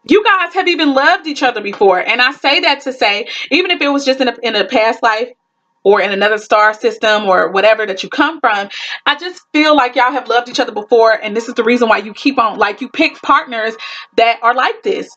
you guys have even loved each other before. And I say that to say, even if it was just in a past life or in another star system or whatever that you come from, I just feel like y'all have loved each other before. And this is the reason why you keep on, like, you pick partners that are like this.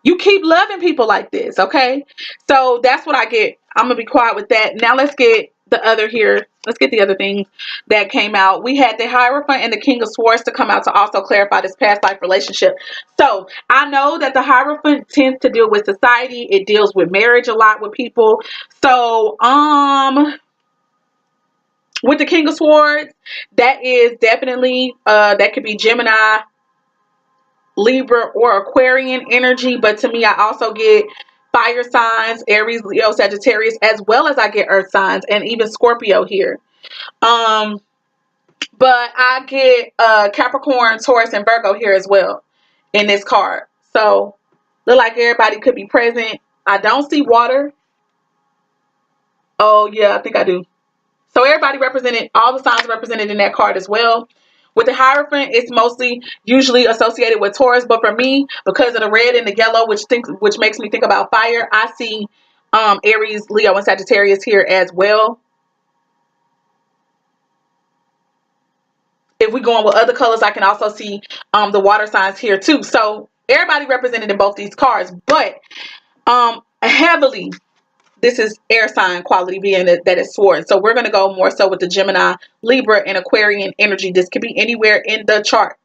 You keep loving people like this, okay? So that's what I get. I'm going to be quiet with that. Now let's get the other here. Let's get the other things that came out. We had the Hierophant and the King of Swords to come out to also clarify this past life relationship. So I know that the Hierophant tends to deal with society. It deals with marriage a lot with people. So, with the King of Swords, that is definitely, that could be Gemini, Libra, or Aquarian energy. But to me, I also get fire signs, Aries, Leo, Sagittarius, as well as I get earth signs and even Scorpio here. But I get Capricorn, Taurus, and Virgo here as well in this card. So look like everybody could be present. I don't see water. Oh yeah, I think I do. So everybody represented, all the signs represented in that card as well. With the Hierophant, it's mostly usually associated with Taurus, but for me, because of the red and the yellow, which makes me think about fire, I see Aries, Leo, and Sagittarius here as well. If we go on with other colors, I can also see the water signs here too. So everybody represented in both these cards, but heavily, this is air sign quality, being that is swords. So we're going to go more so with the Gemini, Libra, and Aquarian energy. This could be anywhere in the chart.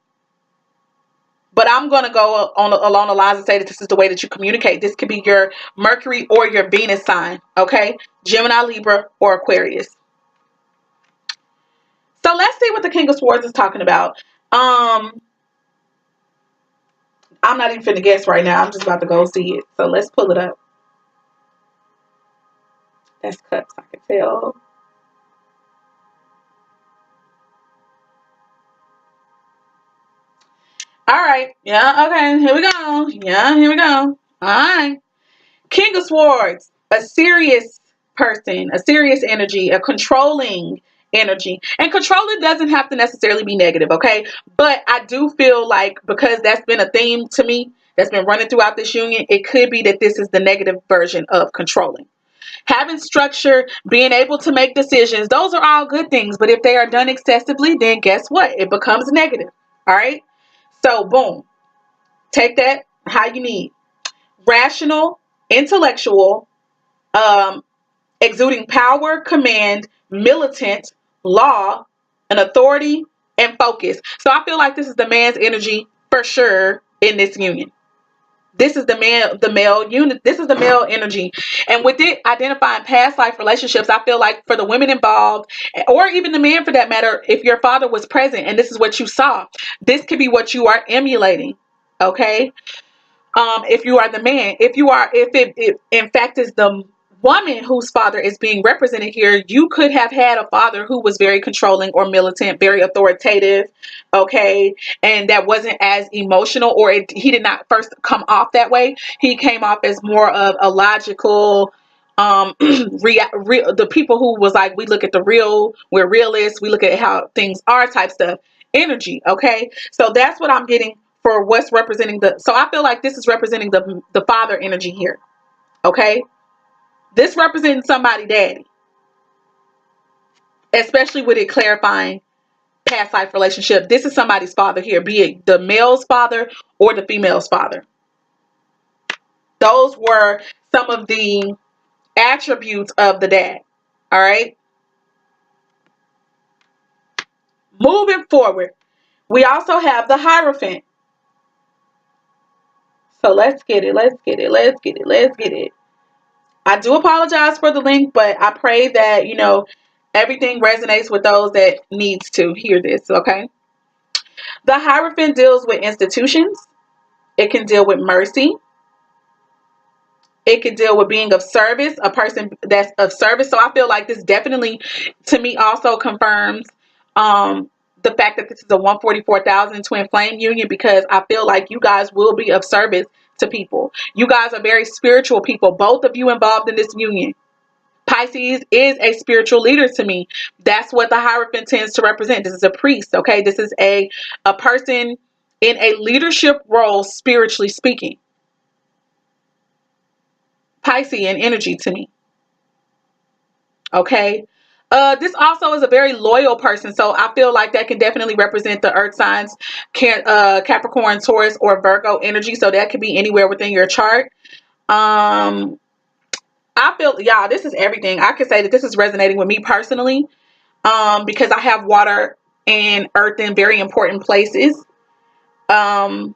But I'm going to go along the lines and say that this is the way that you communicate. This could be your Mercury or your Venus sign. Okay? Gemini, Libra, or Aquarius. So let's see what the King of Swords is talking about. I'm not even finna guess right now. I'm just about to go see it. So let's pull it up. That's cups, I can tell. All right. Yeah, okay. Here we go. Yeah, here we go. All right. King of Swords, a serious person, a serious energy, a controlling energy. And controlling doesn't have to necessarily be negative, okay? But I do feel like because that's been a theme to me that's been running throughout this union, it could be that this is the negative version of controlling. Having structure, being able to make decisions, those are all good things. But if they are done excessively, then guess what? It becomes negative. All right? So, boom. Take that how you need. Rational, intellectual, um, exuding power, command, militant, law, an authority, and focus. So I feel like this is the man's energy for sure in this union. This is the male unit. This is the male energy. And with it identifying past life relationships, I feel like for the women involved, or even the man for that matter, if your father was present and this is what you saw, this could be what you are emulating. Okay? If you are the man, if in fact is the woman whose father is being represented here, you could have had a father who was very controlling or militant, very authoritative, okay, and that wasn't as emotional, or he did not first come off that way. He came off as more of a logical, the people who was like, we look at the real, we're realists, we look at how things are type stuff, energy, okay. So that's what I'm getting for what's representing so I feel like this is representing the father energy here. Okay. This represents somebody daddy. Especially with it clarifying past life relationship. This is somebody's father here, be it the male's father or the female's father. Those were some of the attributes of the dad. All right. Moving forward, we also have the Hierophant. So let's get it. Let's get it. Let's get it. Let's get it. I do apologize for the link, but I pray that, everything resonates with those that needs to hear this, okay? The Hierophant deals with institutions. It can deal with mercy. It can deal with being of service, a person that's of service. So I feel like this definitely, to me, also confirms the fact that this is a 144,000 twin flame union, because I feel like you guys will be of service to people. You guys are very spiritual people, both of you involved in this union. Pisces is a spiritual leader to me. That's what the Hierophant tends to represent. This is a priest, okay? This is a person in a leadership role, spiritually speaking. Piscean energy to me, okay? This also is a very loyal person, so I feel like that can definitely represent the earth signs, Capricorn, Taurus, or Virgo energy, so that could be anywhere within your chart. I feel, y'all, this is everything. I could say that this is resonating with me personally. Because I have water and earth in very important places. And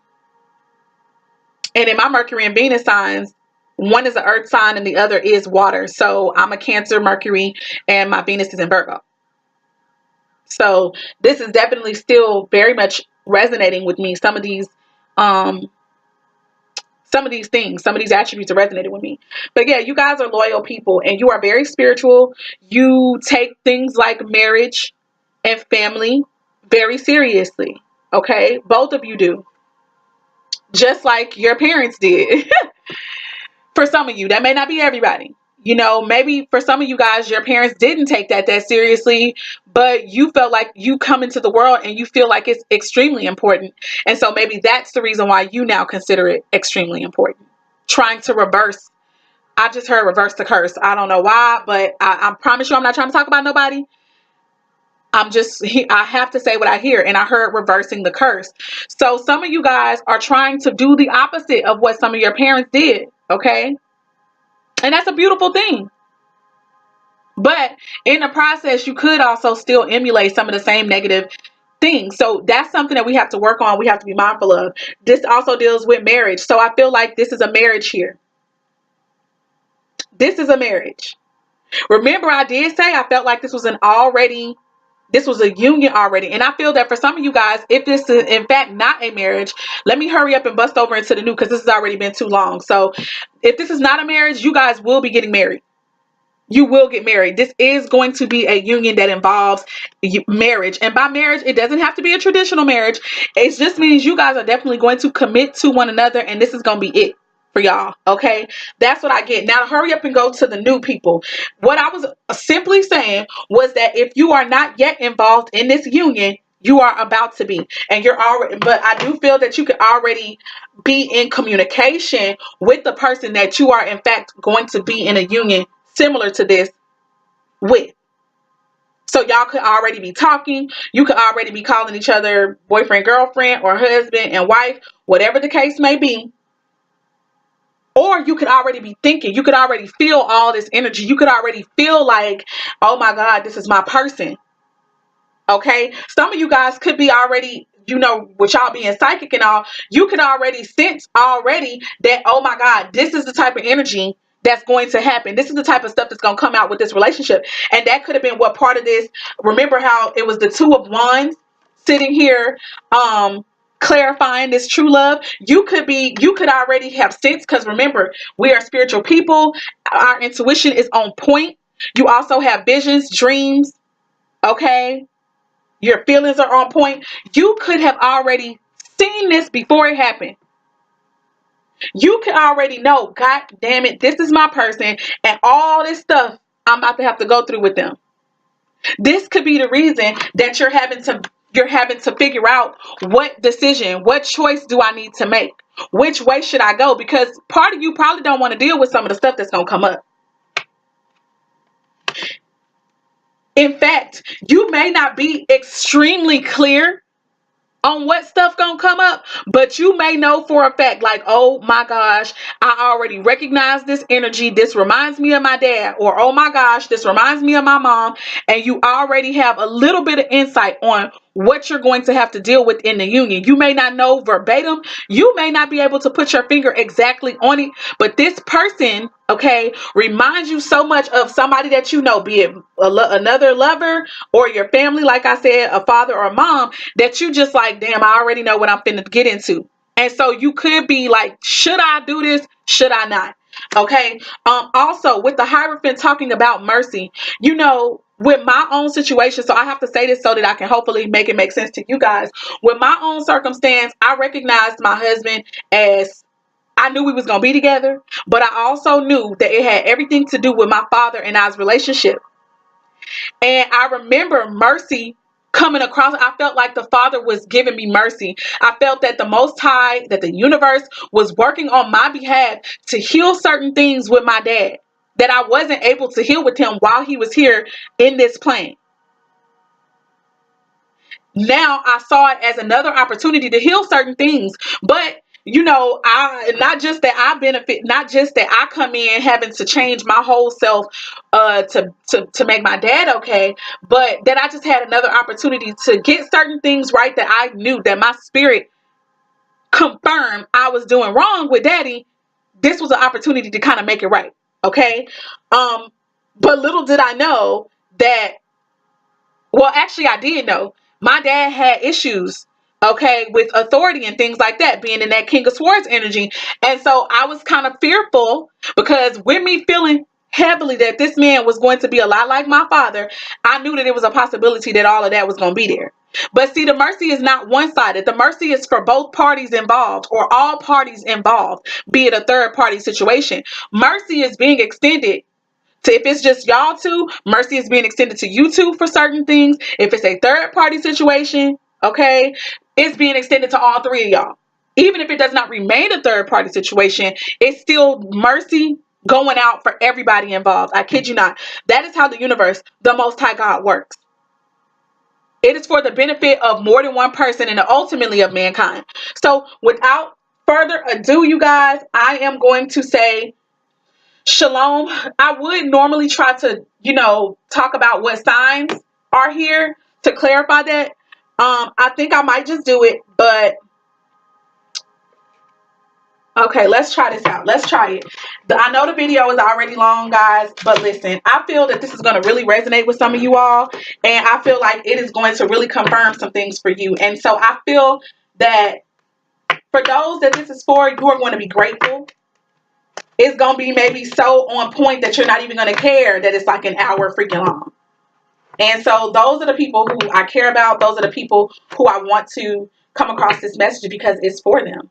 in my Mercury and Venus signs, one is an earth sign and the other is water. So I'm a Cancer, Mercury, and my Venus is in Virgo. So this is definitely still very much resonating with me. Some of these things, some of these attributes are resonating with me. But yeah, you guys are loyal people and you are very spiritual. You take things like marriage and family very seriously. Okay? Both of you do. Just like your parents did. For some of you, that may not be everybody. Maybe for some of you guys, your parents didn't take that seriously, but you felt like you come into the world and you feel like it's extremely important. And so maybe that's the reason why you now consider it extremely important. Trying to reverse. I just heard reverse the curse. I don't know why, but I promise you I'm not trying to talk about nobody. I have to say what I hear, and I heard reversing the curse. So some of you guys are trying to do the opposite of what some of your parents did, okay? And that's a beautiful thing. But in the process, you could also still emulate some of the same negative things. So that's something that we have to work on. We have to be mindful of. This also deals with marriage. So I feel like this is a marriage here. This is a marriage. Remember, I did say I felt like this was a union already. And I feel that for some of you guys, if this is in fact not a marriage, let me hurry up and bust over into the new, because this has already been too long. So if this is not a marriage, you guys will be getting married. You will get married. This is going to be a union that involves marriage. And by marriage, it doesn't have to be a traditional marriage. It just means you guys are definitely going to commit to one another, and this is going to be it for y'all. Okay? That's what I get. Now, hurry up and go to the new people. What I was simply saying was that if you are not yet involved in this union, you are about to be. And you're already, but I do feel that you could already be in communication with the person that you are, in fact, going to be in a union similar to this with. So y'all could already be talking. You could already be calling each other boyfriend, girlfriend, or husband and wife, whatever the case may be. Or you could already be thinking. You could already feel all this energy. You could already feel like, oh my God, this is my person. Okay? Some of you guys could be already, with y'all being psychic and all, you could already sense already that, oh my God, this is the type of energy that's going to happen. This is the type of stuff that's going to come out with this relationship. And that could have been what part of this. Remember how it was the Two of Wands sitting here, clarifying this true love. You could already have sense, because remember, we are spiritual people. Our intuition is on point. You also have visions, dreams. Okay? Your feelings are on point. You could have already seen this before it happened. You could already know, God damn it, this is my person, and all this stuff I'm about to have to go through with them. This could be the reason that you're having to figure out what choice do I need to make? Which way should I go? Because part of you probably don't want to deal with some of the stuff that's going to come up. In fact, you may not be extremely clear on what stuff gonna come up, but you may know for a fact, like, oh my gosh, I already recognize this energy. This reminds me of my dad, or oh my gosh, this reminds me of my mom. And you already have a little bit of insight on what you're going to have to deal with in the union. You may not know verbatim. You may not be able to put your finger exactly on it, but this person, okay, reminds you so much of somebody that you know, be it another lover or your family, like I said, a father or a mom, that you just like, damn, I already know what I'm finna get into. And so you could be like, should I do this? Should I not? Okay. Also, with the Hierophant talking about mercy, with my own situation, so I have to say this so that I can hopefully make it make sense to you guys. With my own circumstance, I recognized my husband as, I knew we was going to be together, but I also knew that it had everything to do with my father and I's relationship. And I remember mercy coming across. I felt like the Father was giving me mercy. I felt that the Most High, that the universe was working on my behalf to heal certain things with my dad that I wasn't able to heal with him while he was here in this plane. Now I saw it as another opportunity to heal certain things, but I not just that I benefit, not just that I come in having to change my whole self to make my dad okay, but that I just had another opportunity to get certain things right that I knew that my spirit confirmed I was doing wrong with daddy. This was an opportunity to kind of make it right. Okay. But little did I know that, well, actually I did know my dad had issues, okay, with authority and things like that, being in that King of Swords energy. And so I was kind of fearful, because with me feeling heavily that this man was going to be a lot like my father, I knew that it was a possibility that all of that was going to be there. But see, the mercy is not one-sided. The mercy is for both parties involved, or all parties involved, be it a third party situation. Mercy is being extended. So if it's just y'all two, mercy is being extended to you two for certain things. If it's a third party situation, okay, it's being extended to all three of y'all. Even if it does not remain a third party situation, it's still mercy going out for everybody involved. I kid you not. That is how the universe, the Most High God, works. It is for the benefit of more than one person and ultimately of mankind. So without further ado, you guys, I am going to say Shalom. I would normally try to, talk about what signs are here to clarify that. I think I might just do it, but okay, let's try this out. Let's try it. I know the video is already long, guys, but listen, I feel that this is going to really resonate with some of you all, and I feel like it is going to really confirm some things for you. And so I feel that for those that this is for, you are going to be grateful. it's going to be maybe so on point that you're not even going to care that it's like an hour freaking long. And so those are the people who I care about. Those are the people who I want to come across this message because it's for them.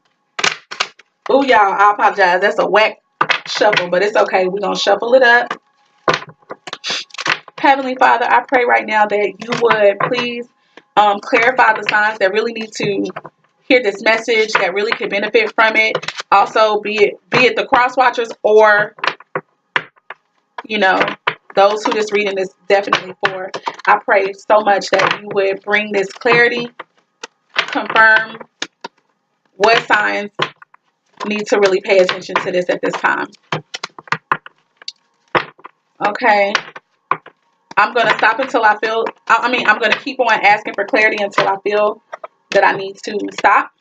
Ooh, y'all, I apologize. That's a whack shuffle, but it's okay. We're going to shuffle it up. Heavenly Father, I pray right now that you would please clarify the signs that really need to hear this message, that really could benefit from it. Also, be it the cross watchers or, you know, those who this reading is definitely for. I pray so much that you would bring this clarity, confirm what signs need to really pay attention to this at this time. Okay. I'm going to stop until I feel, I'm going to keep on asking for clarity until I feel that I need to stop.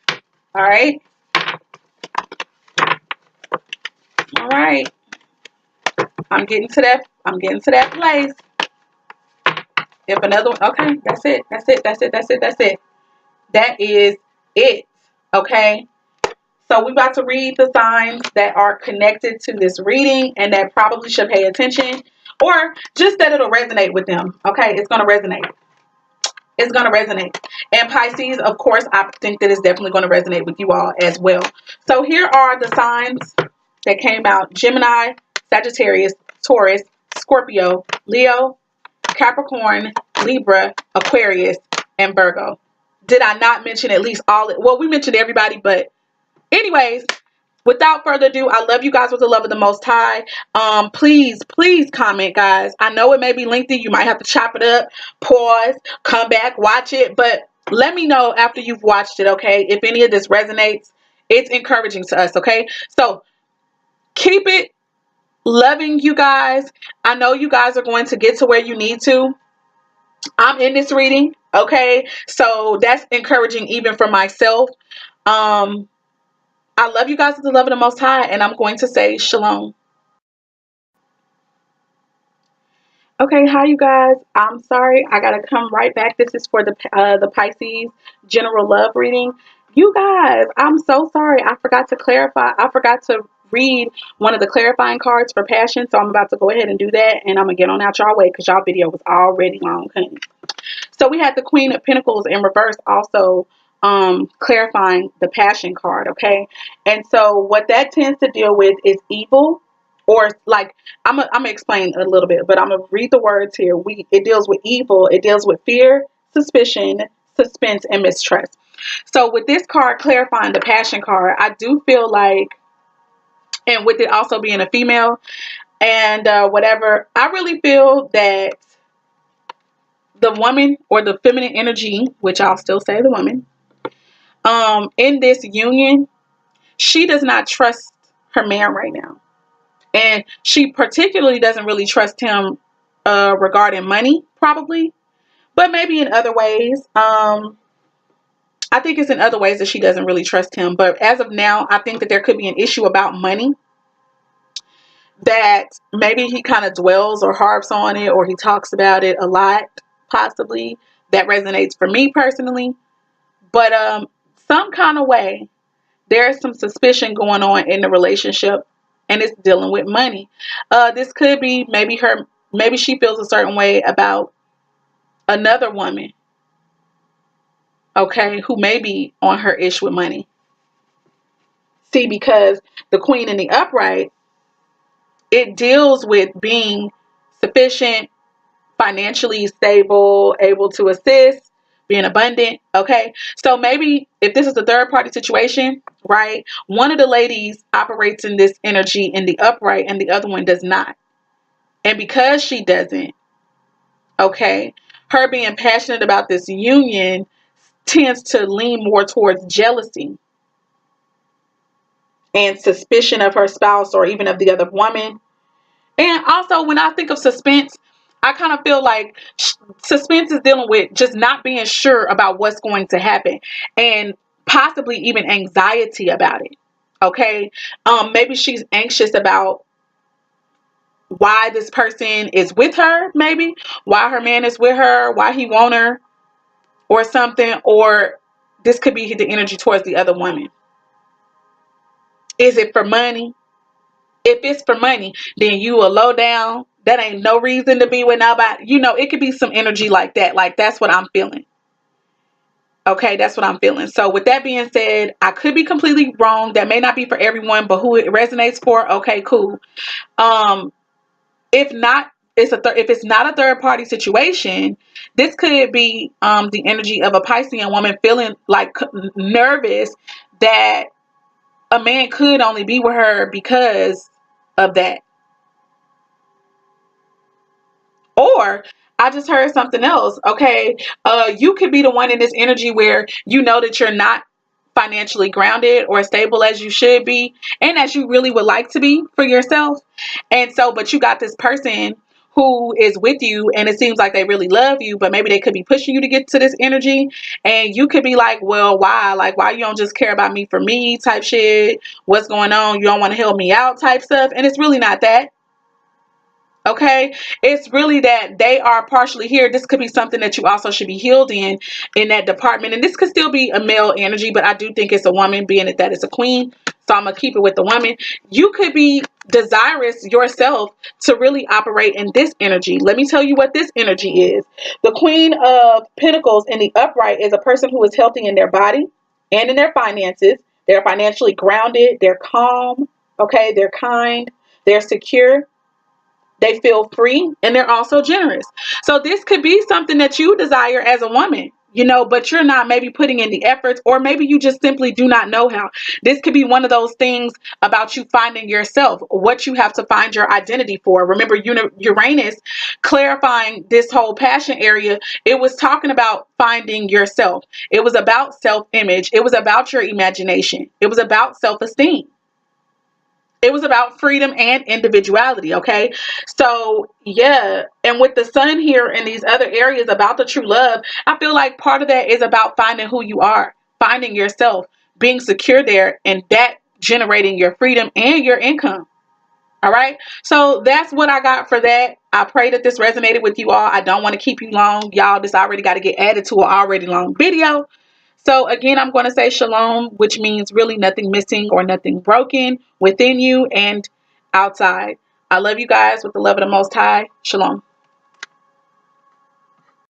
All right. All right. I'm getting to that place. If another one, okay, that's it. That is it. Okay. So we're about to read the signs that are connected to this reading and that probably should pay attention, or just that it'll resonate with them. Okay. It's going to resonate. It's going to resonate. And Pisces, of course, I think that it's definitely going to resonate with you all as well. So here are the signs that came out: Gemini, Sagittarius, Taurus, Scorpio, Leo, Capricorn, Libra, Aquarius, and Virgo. Did I not mention at least all? Well, we mentioned everybody, but anyways, without further ado, I love you guys with the love of the Most High. Please comment, guys. I know it may be lengthy. You might have to chop it up, pause, come back, watch it. But let me know after you've watched it, okay? If any of this resonates, it's encouraging to us, okay? So keep it loving, you guys. I know you guys are going to get to where you need to. I'm in this reading, okay? So that's encouraging even for myself. I love you guys with the love of the Most High, and I'm going to say shalom. Okay, hi you guys. I'm sorry, I gotta come right back. This is for the Pisces general love reading. You guys, I'm so sorry. I forgot to clarify. I forgot to read one of the clarifying cards for passion, so I'm about to go ahead and do that, and I'm gonna get on out y'all way because y'all video was already long, honey. So we had the Queen of Pentacles in reverse also clarifying the passion card, okay? And so what that tends to deal with is evil, or like I'm gonna explain a little bit, but I'm gonna read the words here. It deals with evil, it deals with fear, suspicion, suspense, and mistrust. So with this card clarifying the passion card, I do feel like, and with it also being a female and whatever, I really feel that the woman or the feminine energy, which I'll still say the woman, in this union, she does not trust her man right now. And she particularly doesn't really trust him regarding money, probably, but maybe in other ways. I think it's in other ways that she doesn't really trust him. But as of now, I think that there could be an issue about money that maybe he kind of dwells or harps on it, or he talks about it a lot, possibly. That resonates for me personally. But some kind of way, there's some suspicion going on in the relationship, and it's dealing with money. This could be maybe she feels a certain way about another woman, okay, who may be on her ish with money. See, because the Queen in the upright, it deals with being sufficient, financially stable, able to assist, being abundant. Okay. So maybe if this is a third party situation, right? One of the ladies operates in this energy in the upright and the other one does not. And because she doesn't, okay, her being passionate about this union tends to lean more towards jealousy and suspicion of her spouse or even of the other woman. And also, when I think of suspense, I kind of feel like suspense is dealing with just not being sure about what's going to happen and possibly even anxiety about it. Okay. Maybe she's anxious about why this person is with her, maybe why her man is with her, why he want her or something, or this could be the energy towards the other woman. Is it for money? If it's for money, then you a low down. That ain't no reason to be with nobody. You know, it could be some energy like that. Like, that's what I'm feeling. Okay, that's what I'm feeling. So with that being said, I could be completely wrong. That may not be for everyone, but who it resonates for, okay, cool. If not, if it's not a third party situation, this could be the energy of a Piscean woman feeling like nervous that a man could only be with her because of that. Or I just heard something else. Okay. You could be the one in this energy where you know that you're not financially grounded or stable as you should be and as you really would like to be for yourself. And so, but you got this person who is with you and it seems like they really love you, but maybe they could be pushing you to get to this energy. And you could be like, well, why? Like, why you don't just care about me for me type shit? What's going on? You don't want to help me out type stuff. And it's really not that. Okay, it's really that they are partially here. This could be something that you also should be healed in that department. And this could still be a male energy, but I do think it's a woman, being that it's a queen. So I'm gonna keep it with the woman. You could be desirous yourself to really operate in this energy. Let me tell you what this energy is. The Queen of Pentacles in the upright is a person who is healthy in their body and in their finances. They're financially grounded, they're calm, okay, they're kind, they're secure, they feel free, and they're also generous. So this could be something that you desire as a woman, you know, but you're not maybe putting in the efforts, or maybe you just simply do not know how. This could be one of those things about you finding yourself, what you have to find your identity for. Remember, Uranus clarifying this whole passion area, it was talking about finding yourself. It was about self-image. It was about your imagination. It was about self-esteem. It was about freedom and individuality. Okay. So yeah. And with the sun here in these other areas about the true love, I feel like part of that is about finding who you are, finding yourself, being secure there, and that generating your freedom and your income. All right. So that's what I got for that. I pray that this resonated with you all. I don't want to keep you long. Y'all, this already got to get added to an already long video. So again, I'm going to say shalom, which means really nothing missing or nothing broken within you and outside. I love you guys with the love of the Most High. Shalom.